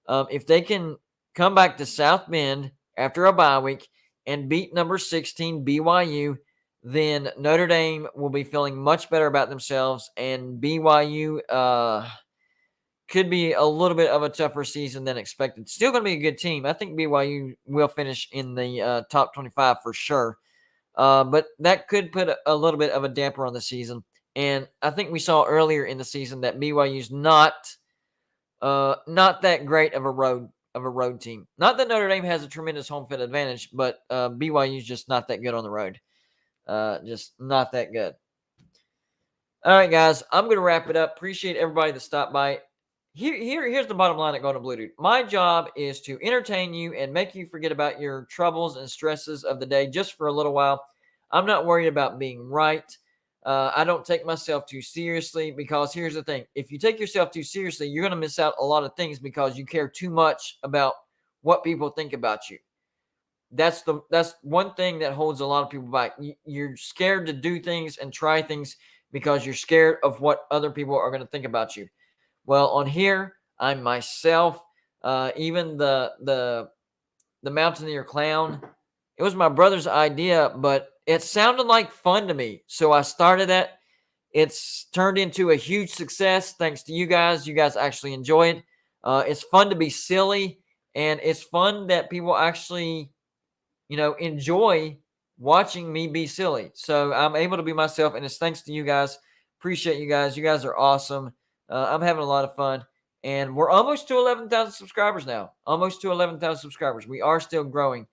[SPEAKER 1] If they can come back to South Bend after a bye week and beat number 16 BYU, then Notre Dame will be feeling much better about themselves, and BYU could be a little bit of a tougher season than expected. Still going to be a good team. I think BYU will finish in the top 25 for sure. But that could put a little bit of a damper on the season. And I think we saw earlier in the season that BYU's not that great of a road team. Not that Notre Dame has a tremendous home field advantage, but BYU's just not that good on the road. Just not that good. All right, guys, I'm going to wrap it up. Appreciate everybody that stopped by. Here's the bottom line at Golden Blue Dude. My job is to entertain you and make you forget about your troubles and stresses of the day just for a little while. I'm not worried about being right. I don't take myself too seriously, because here's the thing. If you take yourself too seriously, you're going to miss out a lot of things because you care too much about what people think about you. That's one thing that holds a lot of people back. You're scared to do things and try things because you're scared of what other people are going to think about you. Well, on here, I'm myself. Even the Mountaineer clown, it was my brother's idea, but it sounded like fun to me, so I started that. It's turned into a huge success thanks to you guys. You guys actually enjoy it. It's fun to be silly, and it's fun that people actually, enjoy watching me be silly. So I'm able to be myself, and it's thanks to you guys. Appreciate you guys. You guys are awesome. I'm having a lot of fun, and we're almost to 11,000 subscribers now. Almost to 11,000 subscribers. We are still growing.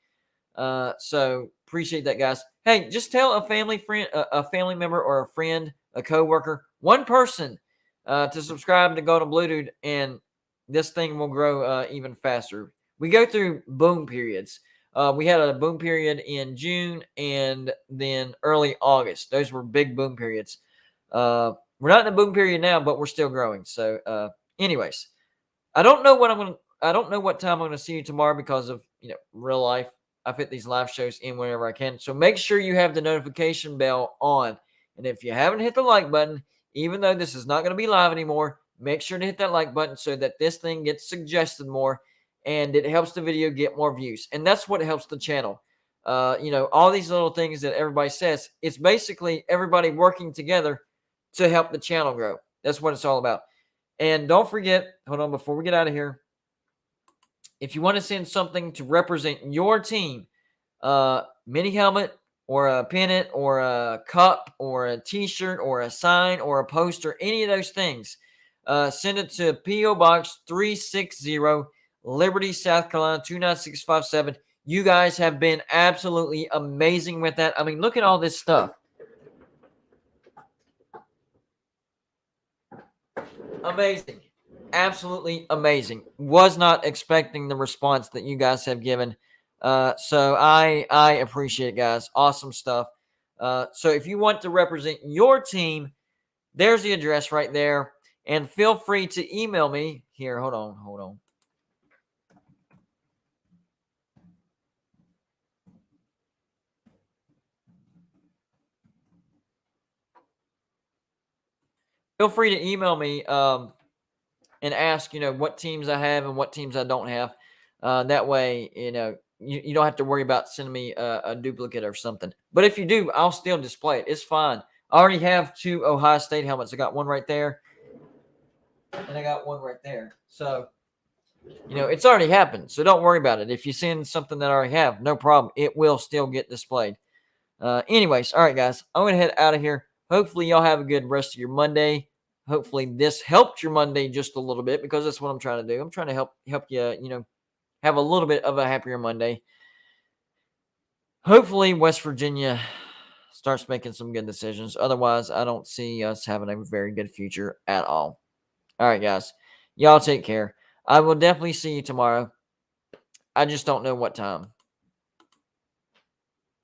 [SPEAKER 1] So appreciate that, guys. Hey, just tell a family member or a friend, a coworker, one person to subscribe to Golden Blue Dude, and this thing will grow even faster. We go through boom periods. We had a boom period in June and then early August. Those were big boom periods. We're not in a boom period now, but we're still growing. So, anyways, I don't know what time I'm going to see you tomorrow because of, real life. I fit these live shows in whenever I can. So make sure you have the notification bell on. And if you haven't hit the like button, even though this is not going to be live anymore, make sure to hit that like button so that this thing gets suggested more and it helps the video get more views. And that's what helps the channel. All these little things that everybody says, it's basically everybody working together to help the channel grow. That's what it's all about. And don't forget, hold on, before we get out of here, if you want to send something to represent your team, mini helmet or a pennant or a cup or a t-shirt or a sign or a poster, any of those things, send it to P.O. Box 360, Liberty, South Carolina, 29657. You guys have been absolutely amazing with that. I mean, look at all this stuff. Amazing. Absolutely amazing. Was not expecting the response that you guys have given. So I appreciate it, guys. Awesome stuff. So if you want to represent your team, there's the address right there. And feel free to email me. Here, hold on. Feel free to email me and ask, what teams I have and what teams I don't have. That way, you don't have to worry about sending me a duplicate or something. But if you do, I'll still display it. It's fine. I already have 2 Ohio State helmets. I got one right there, and I got one right there. So, it's already happened. So don't worry about it. If you send something that I already have, no problem. It will still get displayed. Anyways, all right, guys. I'm going to head out of here. Hopefully, y'all have a good rest of your Monday. Hopefully, this helped your Monday just a little bit, because that's what I'm trying to do. I'm trying to help you, have a little bit of a happier Monday. Hopefully, West Virginia starts making some good decisions. Otherwise, I don't see us having a very good future at all. All right, guys. Y'all take care. I will definitely see you tomorrow. I just don't know what time.